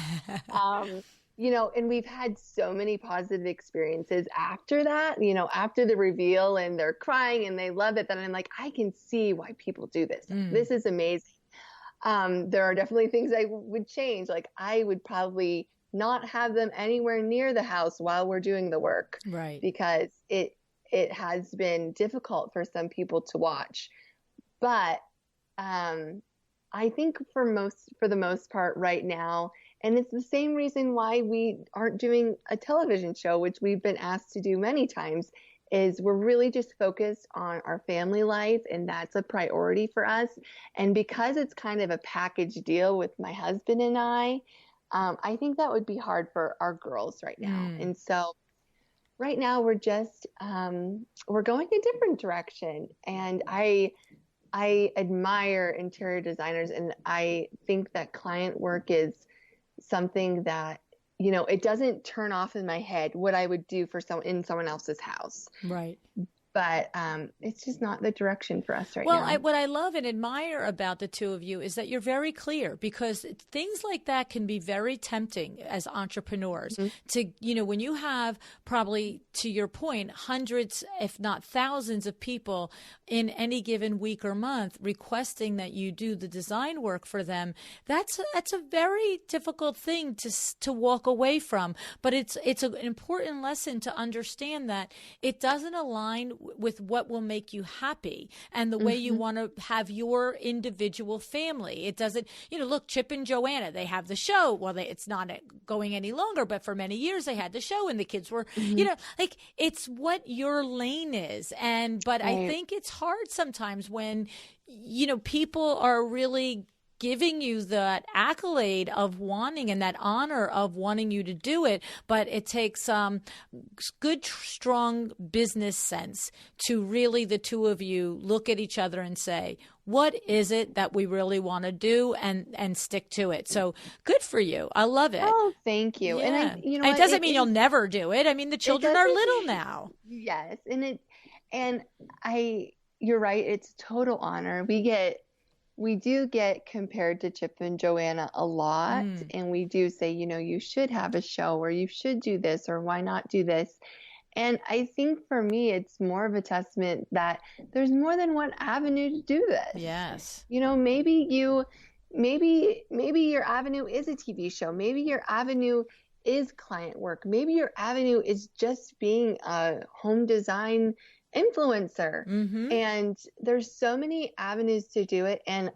and we've had so many positive experiences after that, after the reveal, and they're crying and they love it, that I'm like, I can see why people do this. This is amazing. There are definitely things I would change. Like, I would probably not have them anywhere near the house while we're doing the work. Right. Because it has been difficult for some people to watch. But I think for the most part right now, and it's the same reason why we aren't doing a television show, which we've been asked to do many times, is we're really just focused on our family life, and that's a priority for us. And because it's kind of a package deal with my husband and I think that would be hard for our girls right now. And so right now we're just we're going a different direction. And I admire interior designers, and I think that client work is something that, it doesn't turn off in my head what I would do for in someone else's house. Right. But it's just not the direction for us right now. Well, what I love and admire about the two of you is that you're very clear, because things like that can be very tempting as entrepreneurs to, when you have probably, to your point, hundreds, if not thousands of people in any given week or month requesting that you do the design work for them. That's a very difficult thing to walk away from. But it's an important lesson to understand that it doesn't align with what will make you happy and the way you want to have your individual family. It doesn't, look, Chip and Joanna, they have the show. Well, it's not going any longer, but for many years they had the show and the kids were, it's what your lane is. But I think it's hard sometimes when, people are really giving you that accolade of wanting and that honor of wanting you to do it. But it takes good, strong business sense to really, the two of you, look at each other and say, what is it that we really want to do, and stick to it. So good for you. I love it. Oh, thank you. Yeah. And it doesn't mean you'll never do it. I mean, the children are little now. Yes. You're right. It's total honor. We do get compared to Chip and Joanna a lot. And we do say, you should have a show, or you should do this, or why not do this? And I think for me, it's more of a testament that there's more than one avenue to do this. Yes. Maybe your avenue is a TV show. Maybe your avenue is client work. Maybe your avenue is just being a home design influencer. And there's so many avenues to do it. And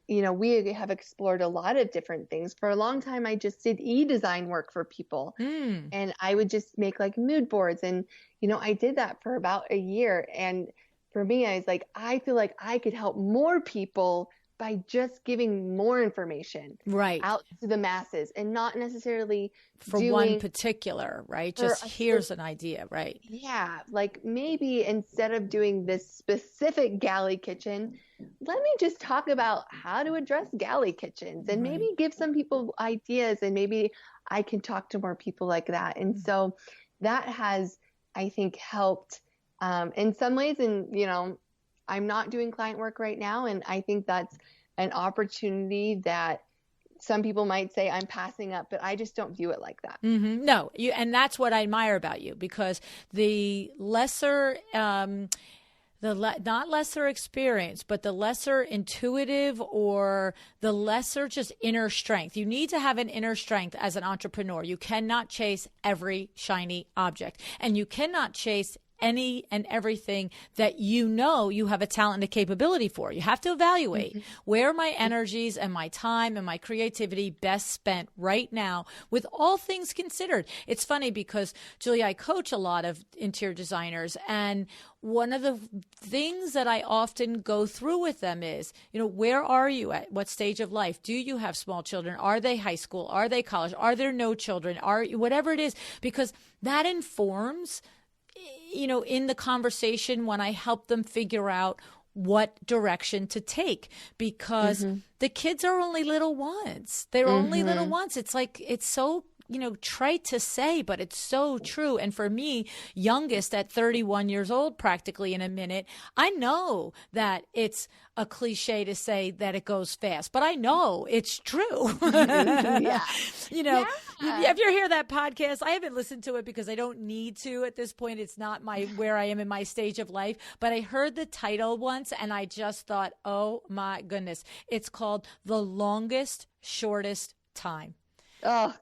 we have explored a lot of different things. For a long time, I just did e-design work for people. And I would just make like mood boards. And, I did that for about a year. And for me, I was like, I feel like I could help more people by just giving more information out to the masses, and not necessarily for one particular, right? Just here's an idea, right? Yeah. Like, maybe instead of doing this specific galley kitchen, let me just talk about how to address galley kitchens, and maybe give some people ideas, and maybe I can talk to more people like that. And so that has, I think, helped in some ways. And, I'm not doing client work right now. And I think that's an opportunity that some people might say I'm passing up, but I just don't view it like that. No, and that's what I admire about you, because the lesser, not lesser experience, but the lesser intuitive, or the lesser just inner strength. You need to have an inner strength as an entrepreneur. You cannot chase every shiny object, and you cannot chase any and everything that you have a talent and a capability for. You have to evaluate where are my energies and my time and my creativity best spent right now, with all things considered. It's funny because, Julia, I coach a lot of interior designers, and one of the things that I often go through with them is, where are you at? What stage of life? Do you have small children? Are they high school? Are they college? Are there no children? Whatever it is, because that informs in the conversation when I help them figure out what direction to take, because the kids are only little ones. They're only little ones. It's like, it's so trite to say, but it's so true. And for me, youngest at 31 years old, practically in a minute, I know that it's a cliche to say that it goes fast, but I know it's true. Yeah. If you hear that podcast, I haven't listened to it because I don't need to at this point. It's not where I am in my stage of life, but I heard the title once and I just thought, oh my goodness, it's called The Longest, Shortest Time. Oh,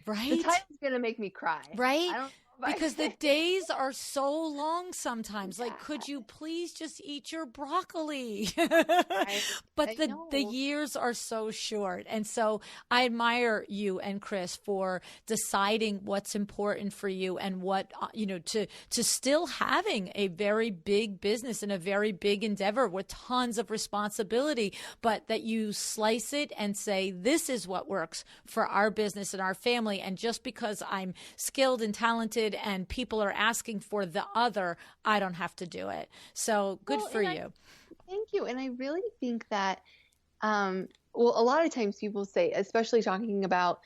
right. The title's going to make me cry. Right. I don't know because the days are so long sometimes. Like, could you please just eat your broccoli? But the years are so short. And so I admire you and Chris for deciding what's important for you and what, to still having a very big business and a very big endeavor with tons of responsibility, but that you slice it and say, this is what works for our business and our family. And just because I'm skilled and talented and people are asking for the other, I don't have to do it. So good for you. Thank you. And I really think that, a lot of times people say, especially talking about,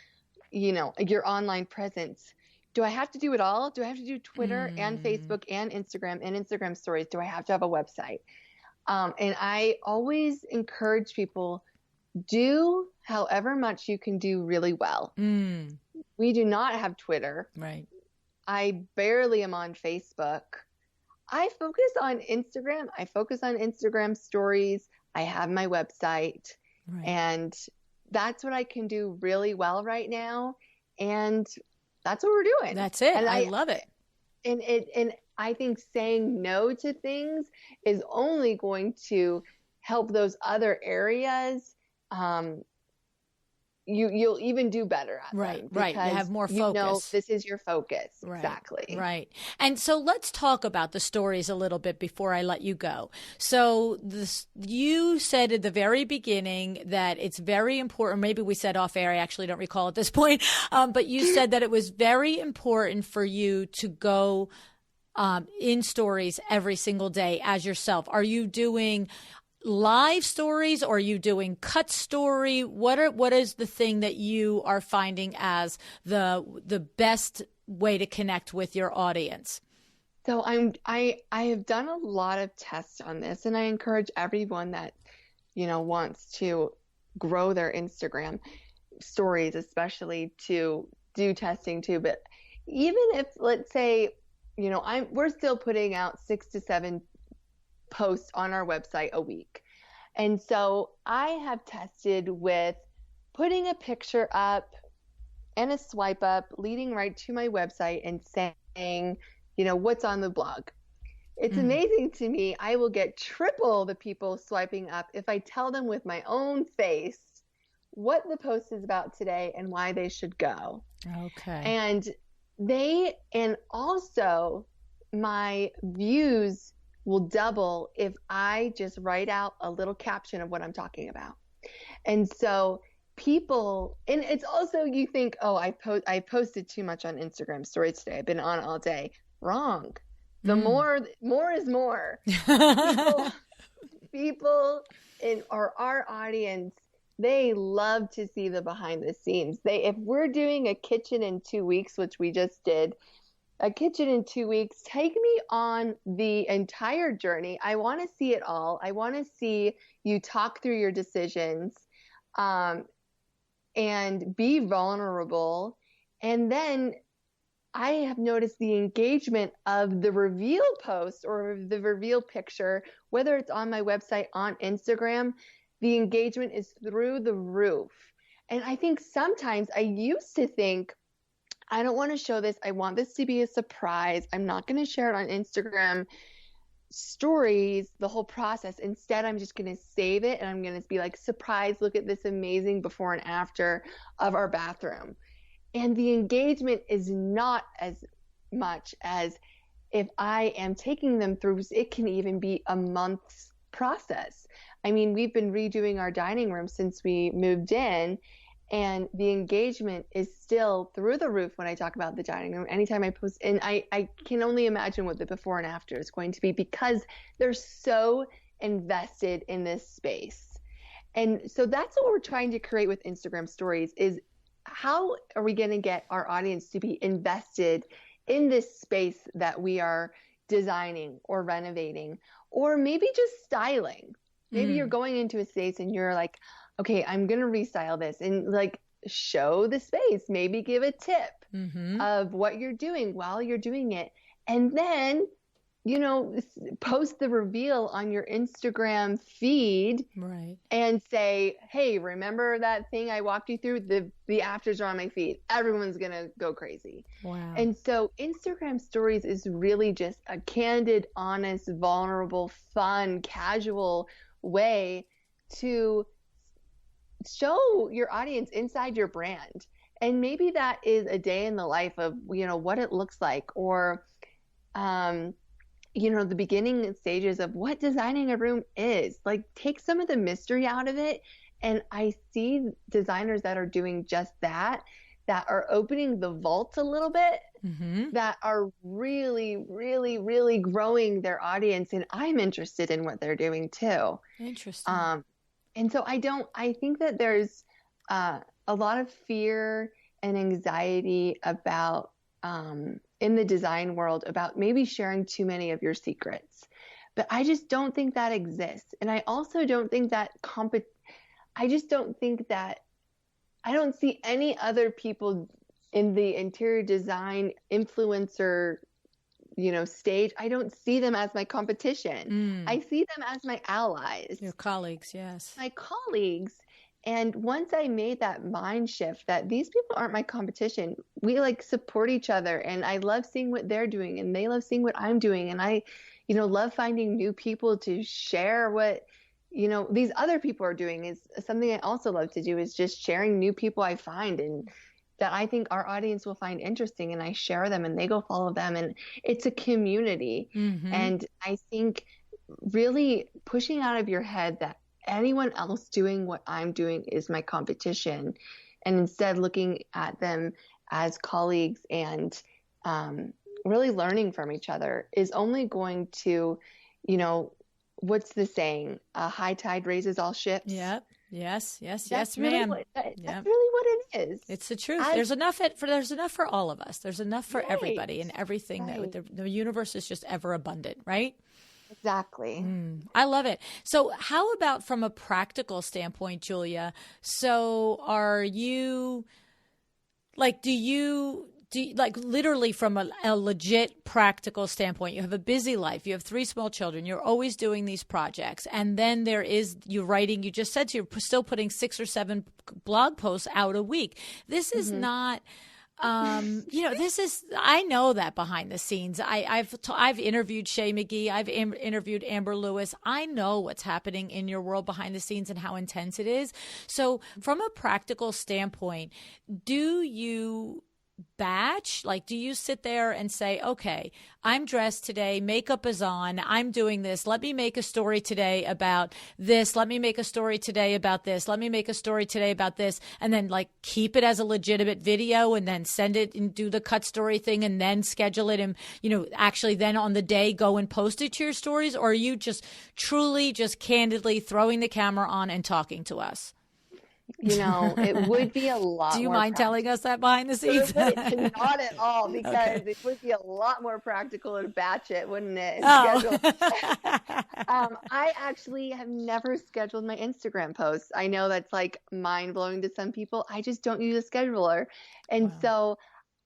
your online presence, do I have to do it all? Do I have to do Twitter and Facebook and Instagram stories? Do I have to have a website? And I always encourage people, do however much you can do really well. We do not have Twitter. Right. I barely am on Facebook. I focus on Instagram. I focus on Instagram stories. I have my website. Right. And that's what I can do really well right now. And that's what we're doing. That's it. And I love it. And I think saying no to things is only going to help those other areas. You'll even do better at them. Right. You have more focus. This is your focus. Right, exactly. Right. And so let's talk about the stories a little bit before I let you go. So you said at the very beginning that it's very important. Maybe we said off air. I actually don't recall at this point. But you said that it was very important for you to go in stories every single day as yourself. Are you doing live stories, or are you doing story? What is the thing that you are finding as the best way to connect with your audience? So I have done a lot of tests on this, and I encourage everyone that wants to grow their Instagram stories, especially, to do testing too. But even if, let's say, we're still putting out 6 to 7 posts on our website a week. And so I have tested with putting a picture up and a swipe up leading right to my website and saying, what's on the blog. It's amazing to me. I will get triple the people swiping up if I tell them with my own face what the post is about today and why they should go. Okay. And also my views will double if I just write out a little caption of what I'm talking about. And so people, and it's also, you think, oh, I posted too much on Instagram stories today. I've been on all day. Wrong. The more is more. People in our audience, they love to see the behind the scenes. If we're doing a kitchen in 2 weeks, which we just did, a kitchen in 2 weeks, take me on the entire journey. I want to see it all. I want to see you talk through your decisions, and be vulnerable. And then I have noticed the engagement of the reveal post or the reveal picture, whether it's on my website, on Instagram, the engagement is through the roof. And I think sometimes I used to think, I don't want to show this. I want this to be a surprise. I'm not going to share it on Instagram stories, the whole process. Instead, I'm just going to save it and I'm going to be like, surprise, look at this amazing before and after of our bathroom. And the engagement is not as much as if I am taking them through, it can even be a month's process. I mean, we've been redoing our dining room since we moved in, and the engagement is still through the roof when I talk about the dining room. Anytime I post, and I can only imagine what the before and after is going to be, because they're so invested in this space. And so that's what we're trying to create with Instagram stories, is how are we going to get our audience to be invested in this space that we are designing or renovating, or maybe just styling? Maybe you're going into a space and you're like, okay, I'm going to restyle this, and like show the space, maybe give a tip of what you're doing while you're doing it. And then, you know, post the reveal on your Instagram feed, right, and say, hey, remember that thing I walked you through? The afters are on my feed. Everyone's going to go crazy. wow. And so Instagram stories is really just a candid, honest, vulnerable, fun, casual way to show your audience inside your brand. And maybe that is a day in the life of, you know, what it looks like, or, you know, the beginning stages of what designing a room is. Like, take some of the mystery out of it. And I see designers that are doing just that are opening the vault a little bit, that are really, really, really growing their audience. And I'm interested in what they're doing too. Interesting. And so I think that there's a lot of fear and anxiety about, in the design world, about maybe sharing too many of your secrets. But I just don't think that exists. And I also don't think that I don't see any other people in the interior design influencer, you know, stage. I don't see them as my competition. I see them as my allies. Your colleagues, yes. My colleagues. And once I made that mind shift that these people aren't my competition, we like support each other, and I love seeing what they're doing and they love seeing what I'm doing. And I, you know, love finding new people to share what, you know, these other people are doing. Is something I also love to do, is just sharing new people I find and that I think our audience will find interesting, and I share them and they go follow them, and it's a community. And I think really pushing out of your head that anyone else doing what I'm doing is my competition, and instead looking at them as colleagues and really learning from each other, is only going to, you know, what's the saying? A high tide raises all ships. Yep. Yes, That's ma'am. That's really what it is. It's the truth. There's enough for all of us. There's enough for everybody and everything. That the universe is just ever abundant, right? Exactly. I love it. So how about from a practical standpoint, Julia? So are you like, do you like, literally from a legit practical standpoint, you have a busy life, you have 3 small children, you're always doing these projects, and then there is you writing, you just said you're still putting 6 or 7 blog posts out a week. This is not, you know, this is, I know that behind the scenes. I've interviewed Shay McGee. I've interviewed Amber Lewis. I know what's happening in your world behind the scenes and how intense it is. So from a practical standpoint, do you batch? Like, do you sit there and say, okay, I'm dressed today, makeup is on, I'm doing this, let me make a story today about this, let me make a story today about this, let me make a story today about this, and then like keep it as a legitimate video and then send it and do the cut story thing and then schedule it and, you know, actually then on the day go and post it to your stories? Or are you just truly just candidly throwing the camera on and talking to us? You know, it would be a lot. Do you mind telling us that behind the scenes? Not at all, because it would be a lot more practical to batch it, wouldn't it? Oh. I actually have never scheduled my Instagram posts. I know that's like mind blowing to some people. I just don't use a scheduler. And so,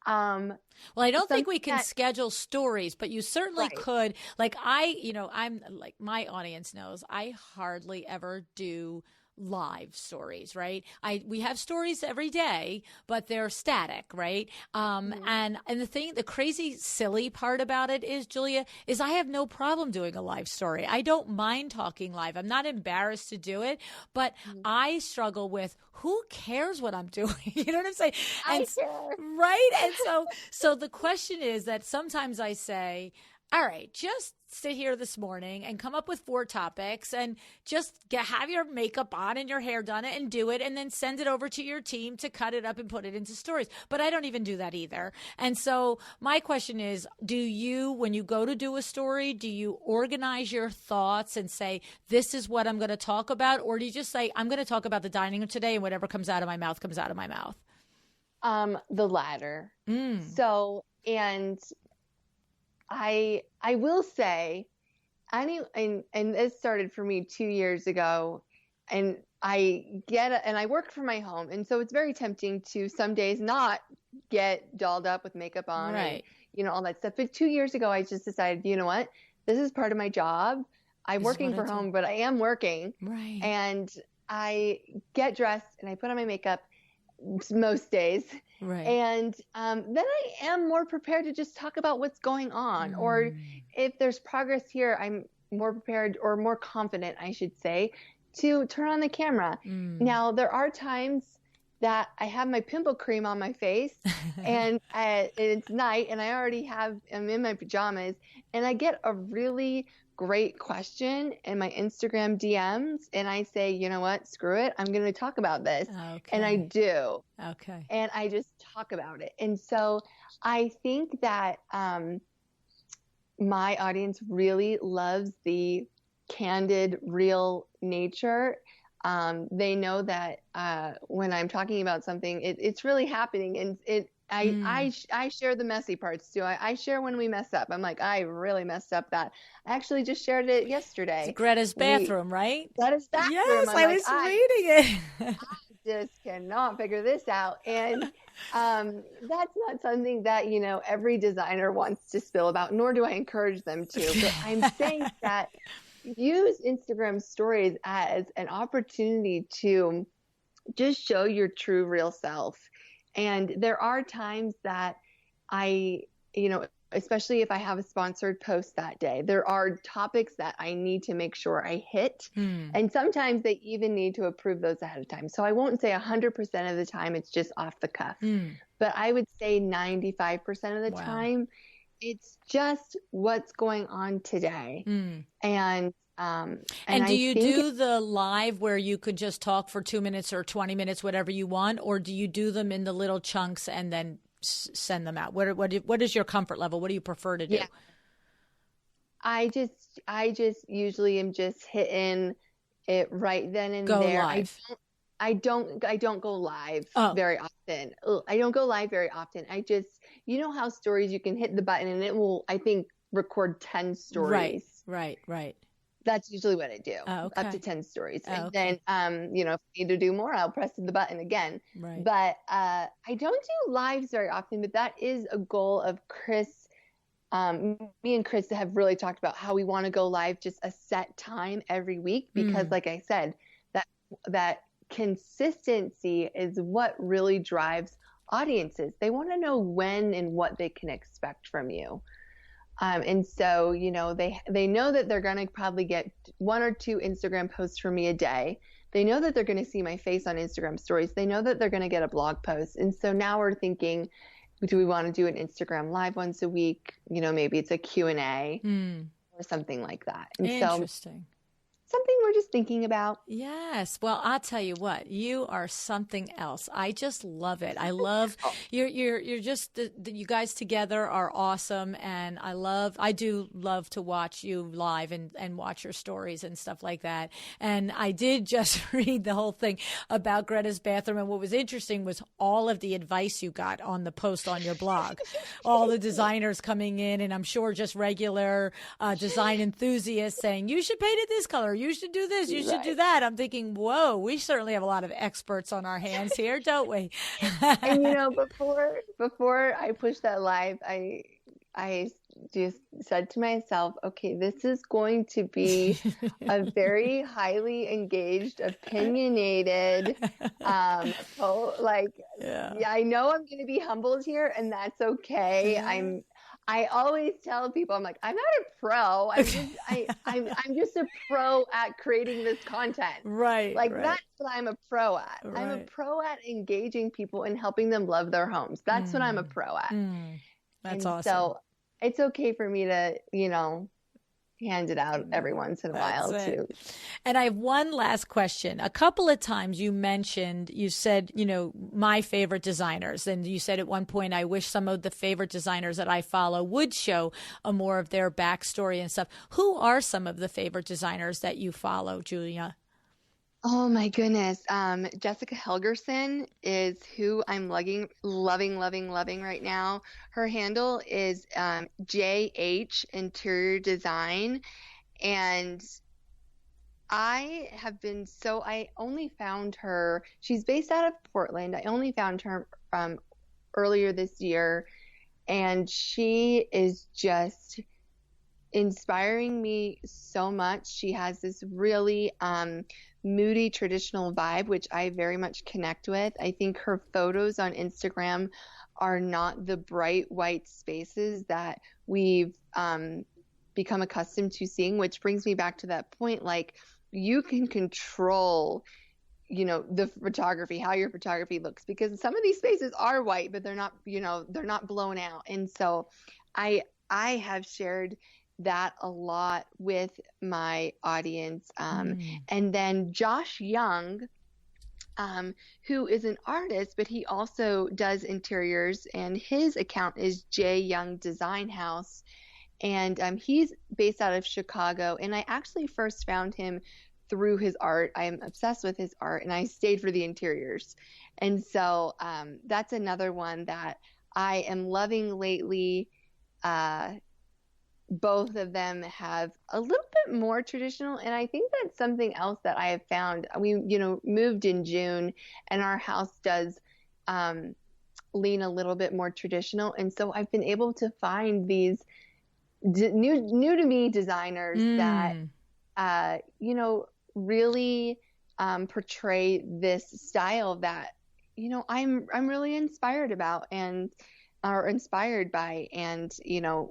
well, I don't think we can schedule stories, but you certainly could. Like I'm like, my audience knows I hardly ever do live stories, right? We have stories every day, but they're static, right? And the crazy silly part about it is, Julia, is I have no problem doing a live story. I don't mind talking live. I'm not embarrassed to do it, but I struggle with, who cares what I'm doing? You know what I'm saying? I care. Right? And so the question is that sometimes I say, all right, just sit here this morning and come up with 4 topics and just have your makeup on and your hair done and do it, and then send it over to your team to cut it up and put it into stories. But I don't even do that either. And so my question is, do you, when you go to do a story, do you organize your thoughts and say, this is what I'm going to talk about? Or do you just say, I'm going to talk about the dining room today, and whatever comes out of my mouth comes out of my mouth? The latter. Mm. So, and I will say, and this started for me 2 years ago, and I work from my home, and so it's very tempting to some days not get dolled up with makeup on and Right. all that stuff. But 2 years ago, I just decided, you know what, this is part of my job. I'm This is what working I from do. home, but I am working, Right. and I get dressed and I put on my makeup most days. Right. And then I am more prepared to just talk about what's going on. Or if there's progress here, I'm more prepared or more confident, I should say, to turn on the camera. Now, there are times that I have my pimple cream on my face and it's night and I'm in my pajamas and I get a really great question in my Instagram DMs and I say, you know what, screw it. I'm going to talk about this. Okay. And I do. Okay. And I just talk about it. And so I think that my audience really loves the candid, real nature. They know that when I'm talking about something, it's really happening. And I share the messy parts too. I share when we mess up. I'm like, I really messed up that. I actually just shared it yesterday. It's Greta's bathroom, right? Greta's bathroom. Yes, I was reading it. I just cannot figure this out. And that's not something that, every designer wants to spill about, nor do I encourage them to. But I'm saying that use Instagram stories as an opportunity to just show your true, real self. And there are times that especially if I have a sponsored post that day, there are topics that I need to make sure I hit. And sometimes they even need to approve those ahead of time. So I won't say 100% of the time it's just off the cuff, but I would say 95% of the time it's just what's going on today. And do you do the live where you could just talk for 2 minutes or 20 minutes, whatever you want, or do you do them in the little chunks and then send them out? What is your comfort level? What do you prefer to do? Yeah. I just usually am just hitting it right then and there. Live. I don't go live very often. I don't go live very often. I just, how stories you can hit the button and it will, I think, record 10 stories. Right. That's usually what I do. Okay. Up to 10 stories. And then, if I need to do more, I'll press the button again. Right. But I don't do lives very often, but that is a goal of Chris. Me and Chris have really talked about how we want to go live just a set time every week because like I said, that consistency is what really drives audiences. They want to know when and what they can expect from you. And so, they know that they're going to probably get 1 or 2 Instagram posts from me a day. They know that they're going to see my face on Instagram stories. They know that they're going to get a blog post. And so now we're thinking, do we want to do an Instagram live once a week? Maybe it's a Q&A or something like that. And interesting. Something we're just thinking about. Yes. Well, I'll tell you what, you are something else. I just love it. I love you're just you guys together are awesome. And I do love to watch you live and watch your stories and stuff like that. And I did just read the whole thing about Greta's bathroom. And what was interesting was all of the advice you got on the post on your blog, all the designers coming in, and I'm sure just regular design enthusiasts saying, you should paint it this color. You should do this. You should do that. I'm thinking, whoa, we certainly have a lot of experts on our hands here, don't we? And before I pushed that live, I just said to myself, okay, this is going to be a very highly engaged, opinionated, I know I'm going to be humbled here, and that's okay. I always tell people, I'm like, I'm not a pro. I'm just a pro at creating this content. Right. That's what I'm a pro at. Right. I'm a pro at engaging people and helping them love their homes. That's what I'm a pro at. That's awesome. So it's okay for me to, hand it out every once in a while too. And I have one last question. A couple of times you said, my favorite designers. And you said at one point, I wish some of the favorite designers that I follow would show more of their backstory and stuff. Who are some of the favorite designers that you follow, Julia? Oh my goodness. Jessica Helgerson is who I'm loving right now. Her handle is JH Interior Design. And I only found her, she's based out of Portland. I only found her earlier this year, and she is just inspiring me so much. She has this really moody traditional vibe, which I very much connect with. I think her photos on Instagram are not the bright white spaces that we've become accustomed to seeing, which brings me back to that point. Like, you can control, the photography, how your photography looks, because some of these spaces are white, but they're not, they're not blown out. And so I have shared that a lot with my audience. And then Josh Young, who is an artist, but he also does interiors, and his account is J Young Design House. And he's based out of Chicago. And I actually first found him through his art. I am obsessed with his art, and I stayed for the interiors. And so that's another one that I am loving lately. Both of them have a little bit more traditional. And I think that's something else that I have found. We, moved in June, and our house does lean a little bit more traditional. And so I've been able to find these new to me designers that, really portray this style that, I'm really inspired about and are inspired by, and,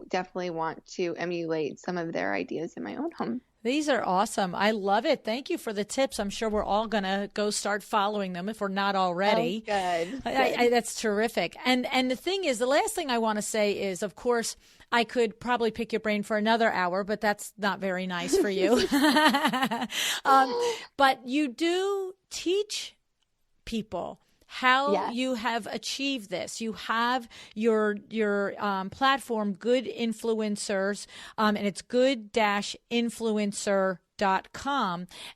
definitely want to emulate some of their ideas in my own home. These are awesome. I love it. Thank you for the tips. I'm sure we're all going to go start following them if we're not already. Oh, good. That's terrific. And the thing is, the last thing I want to say is, of course, I could probably pick your brain for another hour, but that's not very nice for you. But you do teach people how you have achieved this. You have your platform, Good Influencers, and it's good-influencer.com.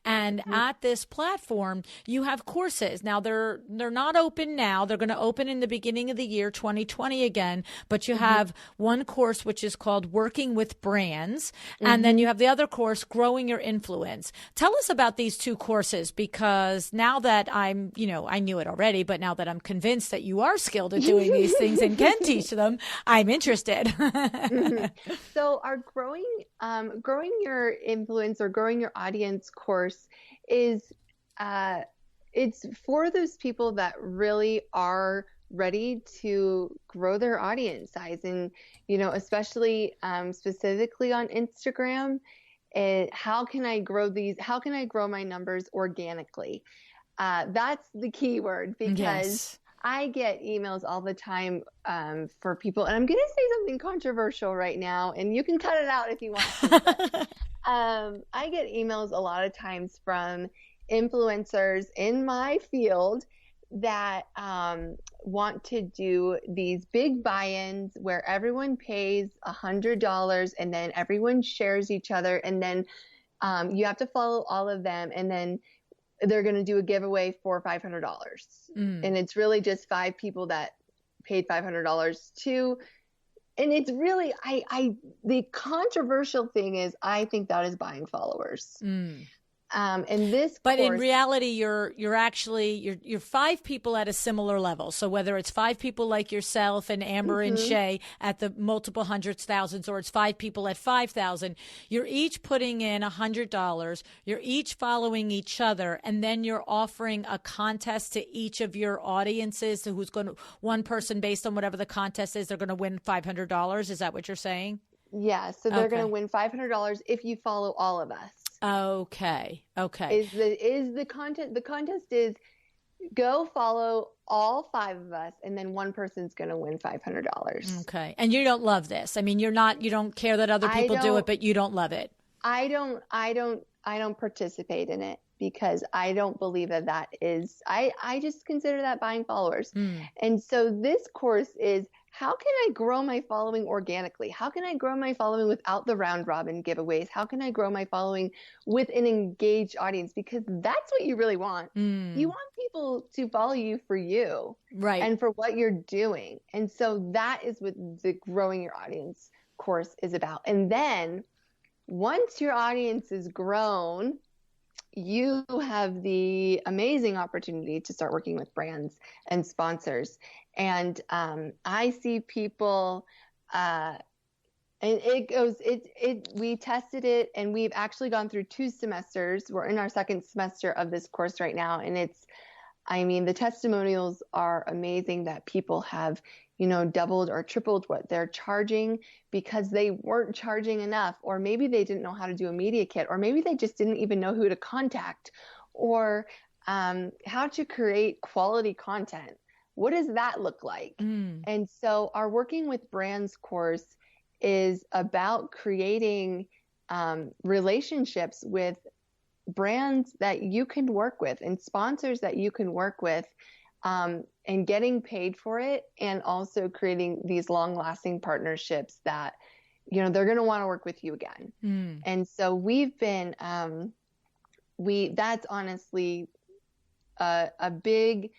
And at this platform, you have courses. Now they're not open now. They're going to open in the beginning of the year 2020 again, but you have one course which is called Working with Brands, and then you have the other course, Growing Your Influence. Tell us about these two courses, because now that I knew it already, but now that I'm convinced that you are skilled at doing these things and can teach them, I'm interested. So our Growing Your Influence or Growing Your Audience course is it's for those people that really are ready to grow their audience size, and especially specifically on Instagram. How can I grow my numbers organically? That's the key word, because I get emails all the time for people, and I'm going to say something controversial right now, and you can cut it out if you want to. I get emails a lot of times from influencers in my field that want to do these big buy-ins where everyone pays $100 and then everyone shares each other, and then you have to follow all of them, and then they're going to do a giveaway for $500. And it's really just 5 people that paid $500 too. And it's really, the controversial thing is, I think that is buying followers. And this But course, in reality, you're 5 people at a similar level. So whether it's 5 people like yourself and Amber and Shay at the multiple hundreds, thousands, or it's 5 people at 5,000, you're each putting in $100. You're each following each other, and then you're offering a contest to each of your audiences. So one person, based on whatever the contest is, they're going to win $500. Is that what you're saying? Yeah. So they're going to win $500 if you follow all of us. Okay. Is the content? The contest is go follow all 5 of us, and then one person's going to win $500. Okay. And you don't love this. I mean, you don't care that other people do it, but you don't love it. I don't participate in it, because I don't believe that is, I just consider that buying followers. And so this course is how can I grow my following organically? How can I grow my following without the round robin giveaways? How can I grow my following with an engaged audience? Because that's what you really want. You want people to follow you for you, Right. and for what you're doing. And so that is what the growing your audience course is about. And then once your audience is grown, you have the amazing opportunity to start working with brands and sponsors. And I see people, and we tested it, and we've actually gone through 2 semesters. We're in our 2nd semester of this course right now. And the testimonials are amazing that people have, doubled or tripled what they're charging because they weren't charging enough, or maybe they didn't know how to do a media kit, or maybe they just didn't even know who to contact, or how to create quality content. What does that look like? And so our Working with Brands course is about creating relationships with brands that you can work with and sponsors that you can work with, and getting paid for it, and also creating these long-lasting partnerships that, they're going to want to work with you again. And so we've been, that's honestly a big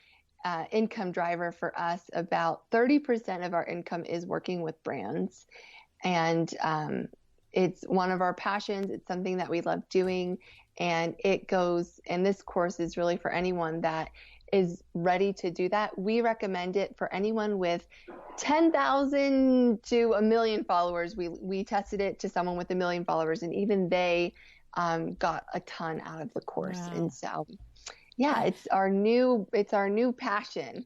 income driver for us. About 30% of our income is working with brands. And it's one of our passions. It's something that we love doing. And this course is really for anyone that is ready to do that. We recommend it for anyone with 10,000 to 1 million followers. We tested it to someone with 1 million followers, and even they got a ton out of the course. Wow. And so, yeah, it's our new passion.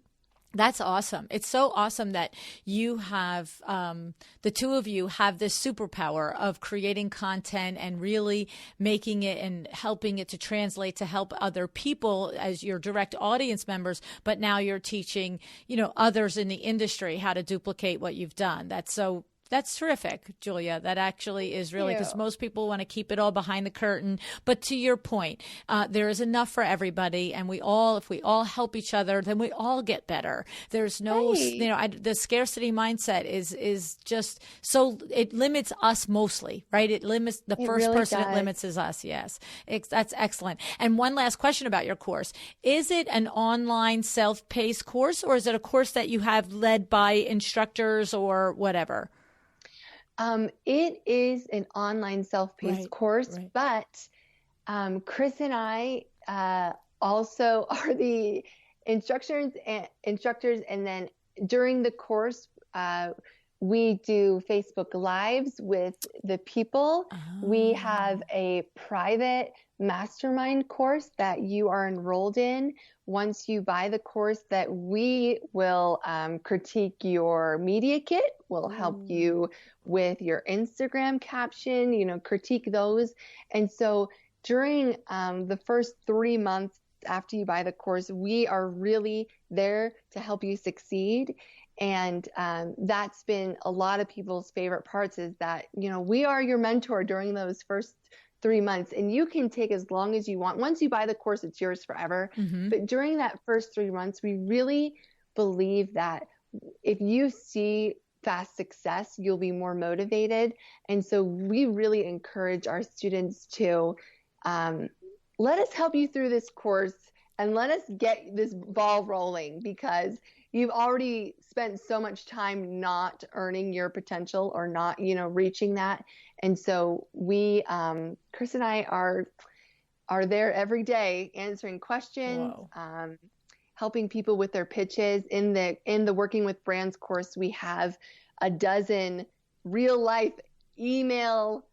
That's awesome. It's so awesome that you have, the 2 of you have this superpower of creating content and really making it and helping it to translate to help other people as your direct audience members. But now you're teaching, others in the industry how to duplicate what you've done. That's terrific, Julia. That actually is really, because most people want to keep it all behind the curtain. But to your point, there is enough for everybody. And if we all help each other, then we all get better. There's no, the scarcity mindset is just so, it limits us mostly, right? It limits the first really person does. It limits is us. Yes. That's excellent. And one last question about your course. Is it an online self-paced course, or is it a course that you have led by instructors or whatever? It is an online self-paced course, but Chris and I also are the instructors, and then during the course, we do Facebook Lives with the people. Oh. We have a private mastermind course that you are enrolled in once you buy the course, that we will critique your media kit. We'll help you with your Instagram caption, critique those. And so during the first 3 months after you buy the course, we are really there to help you succeed. And that's been a lot of people's favorite parts, is that, we are your mentor during those first 3 months, and you can take as long as you want. Once you buy the course, it's yours forever. Mm-hmm. But during that first 3 months, we really believe that if you see fast success, you'll be more motivated. And so we really encourage our students to let us help you through this course and let us get this ball rolling, because you've already spent so much time not earning your potential or not, reaching that. And so we, Chris and I are there every day answering questions, helping people with their pitches. In the Working with Brands course, we have a dozen real life email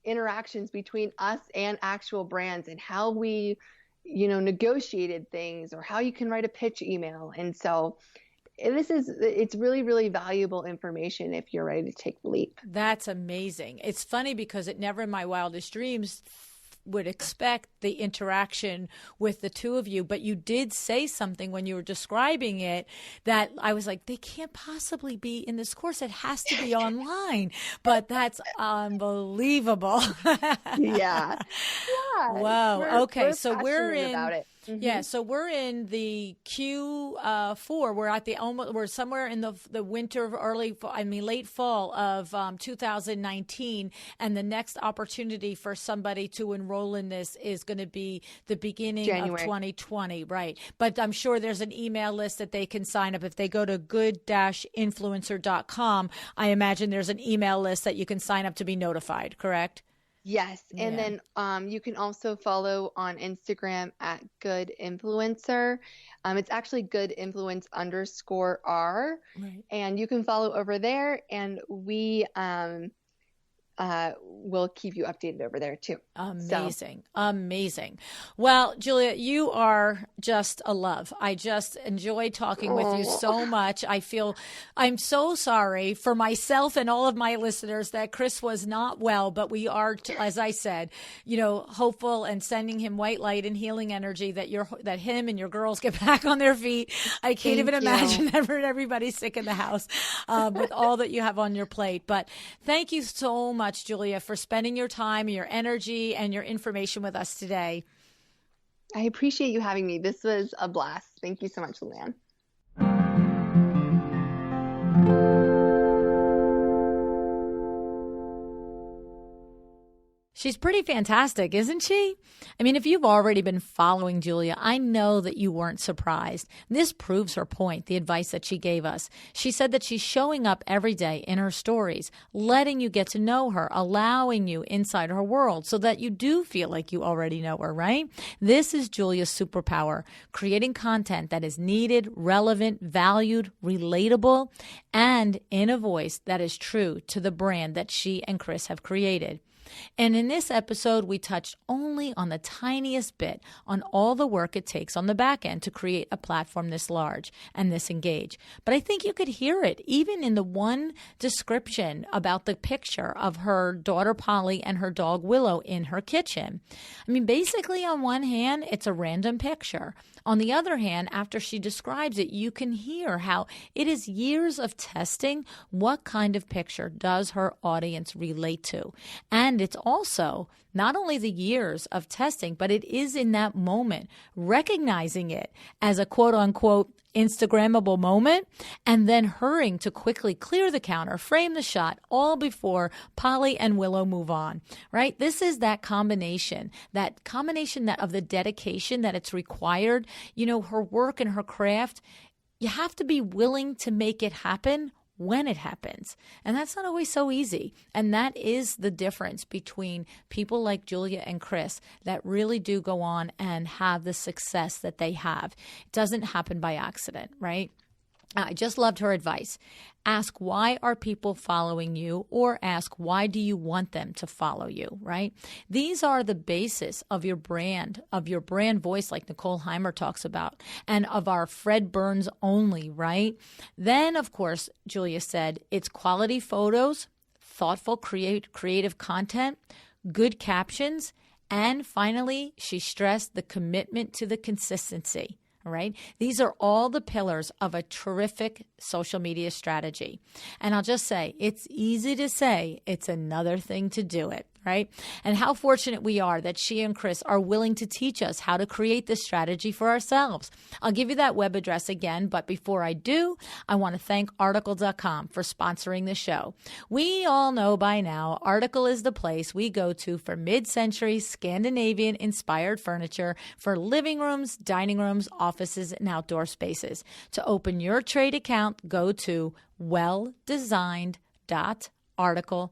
interactions between us and actual brands, and how we negotiated things, or how you can write a pitch email. And so it's really, really valuable information if you're ready to take the leap. That's amazing. It's funny because it never in my wildest dreams would expect the interaction with the two of you, but you did say something when you were describing it that I was like, they can't possibly be in this course. It has to be online. But that's unbelievable. Yeah. Yeah. Wow. Okay. We're so we're passionate in about it. Yeah, so we're in the Q4. We're at we're somewhere in the winter, late fall of 2019, and the next opportunity for somebody to enroll in this is going to be the beginning January. of 2020, right? But I'm sure there's an email list that they can sign up if they go to good-influencer.com. I imagine there's an email list that you can sign up to be notified. Correct? Yes. And then you can also follow on Instagram at Good Influencer. It's actually Good Influence _R. Right. And you can follow over there, and we will keep you updated over there too. Amazing. Amazing. Well, Julia, you are just a love. I just enjoy talking with you so much. I'm so sorry for myself and all of my listeners that Chris was not well, but we are, as I said, hopeful and sending him white light and healing energy that him and your girls get back on their feet. I can't even imagine everybody's sick in the house with all that you have on your plate. But thank you so much, Julia, for spending your time, your energy, and your information with us today. I appreciate you having me. This was a blast. Thank you so much, Luann. She's pretty fantastic, isn't she? I mean, if you've already been following Julia, I know that you weren't surprised. This proves her point, the advice that she gave us. She said that she's showing up every day in her stories, letting you get to know her, allowing you inside her world so that you do feel like you already know her, right? This is Julia's superpower, creating content that is needed, relevant, valued, relatable, and in a voice that is true to the brand that she and Chris have created. And in this episode, we touched only on the tiniest bit on all the work it takes on the back end to create a platform this large and this engaged. But I think you could hear it even in the one description about the picture of her daughter Polly and her dog Willow in her kitchen. I mean, basically on one hand, it's a random picture. On the other hand, after she describes it, you can hear how it is years of testing what kind of picture does her audience relate to. And it's also not only the years of testing, but it is in that moment, recognizing it as a quote unquote Instagrammable moment, and then hurrying to quickly clear the counter, frame the shot, all before Polly and Willow move on, right? This is that combination that of the dedication that it's required, her work and her craft. You have to be willing to make it happen when it happens. And that's not always so easy. And that is the difference between people like Julia and Chris that really do go on and have the success that they have. It doesn't happen by accident, right? I just loved her advice. Ask, why are people following you? Or ask, why do you want them to follow you, right? These are the basis of your brand voice, like Nicole Heimer talks about, and of our Fred Burns only, right? Then, of course, Julia said, it's quality photos, thoughtful, creative content, good captions, and finally, she stressed the commitment to the consistency. All right. These are all the pillars of a terrific social media strategy. And I'll just say, it's easy to say, it's another thing to do it. Right? And how fortunate we are that she and Chris are willing to teach us how to create this strategy for ourselves. I'll give you that web address again, but before I do, I want to thank Article.com for sponsoring the show. We all know by now, Article is the place we go to for mid-century Scandinavian-inspired furniture for living rooms, dining rooms, offices, and outdoor spaces. To open your trade account, go to welldesigned.article.com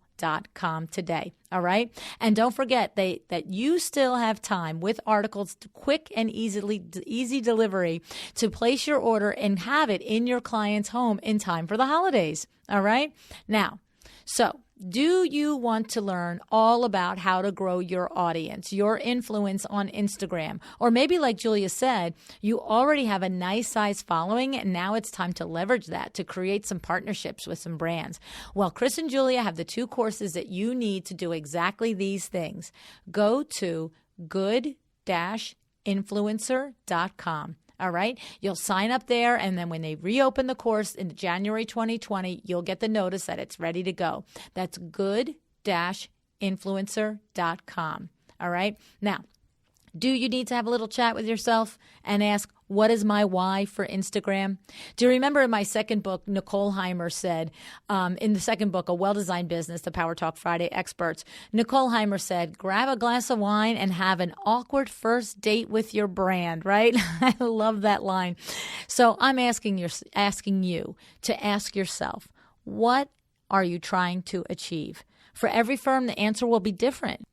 today. All right. And don't forget that you still have time with Article's quick and easy delivery to place your order and have it in your client's home in time for the holidays. All right. Now, so do you want to learn all about how to grow your audience, your influence on Instagram? Or maybe like Julia said, you already have a nice size following and now it's time to leverage that to create some partnerships with some brands. Well, Chris and Julia have the two courses that you need to do exactly these things. Go to good-influencer.com good-influencer.com. All right. You'll sign up there. And then when they reopen the course in January 2020, you'll get the notice that it's ready to go. That's good-influencer.com. All right. Now, do you need to have a little chat with yourself and ask, what is my why for Instagram? Do you remember in my second book, Nicole Heimer said, in the second book, A Well-Designed Business, the Power Talk Friday Experts, Nicole Heimer said, grab a glass of wine and have an awkward first date with your brand, right? I love that line. So I'm asking you to ask yourself, what are you trying to achieve? For every firm, the answer will be different.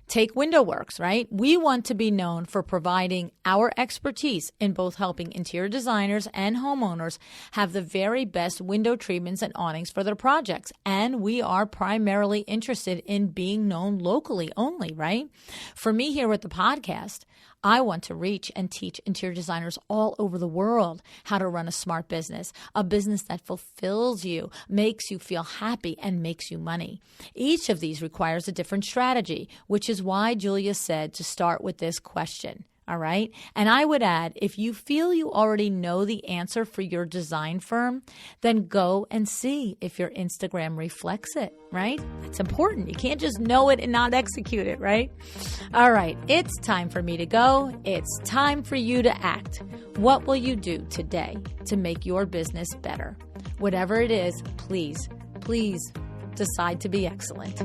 Take WindowWorks, right? We want to be known for providing our expertise in both helping interior designers and homeowners have the very best window treatments and awnings for their projects. And we are primarily interested in being known locally only, right? For me here with the podcast, I want to reach and teach interior designers all over the world how to run a smart business, a business that fulfills you, makes you feel happy, and makes you money. Each of these requires a different strategy, which is why Julia said to start with this question. All right. And I would add, if you feel you already know the answer for your design firm, then go and see if your Instagram reflects it, right? It's important. You can't just know it and not execute it, right? All right. It's time for me to go. It's time for you to act. What will you do today to make your business better? Whatever it is, please decide to be excellent.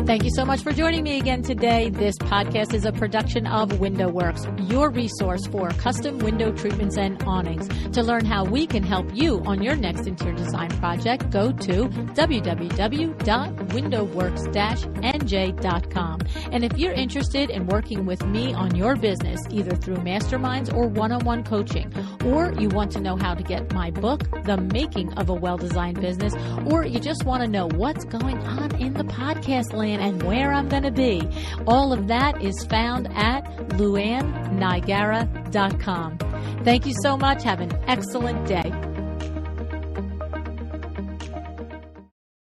Thank you so much for joining me again today. This podcast is a production of WindowWorks, your resource for custom window treatments and awnings. To learn how we can help you on your next interior design project, go to www.windowworks-nj.com. And if you're interested in working with me on your business, either through masterminds or one-on-one coaching, or you want to know how to get my book, The Making of a Well-Designed Business, or you just want to know what's going on in the podcast land and where I'm going to be, all of that is found at luannynigara.com. Thank you so much. Have an excellent day.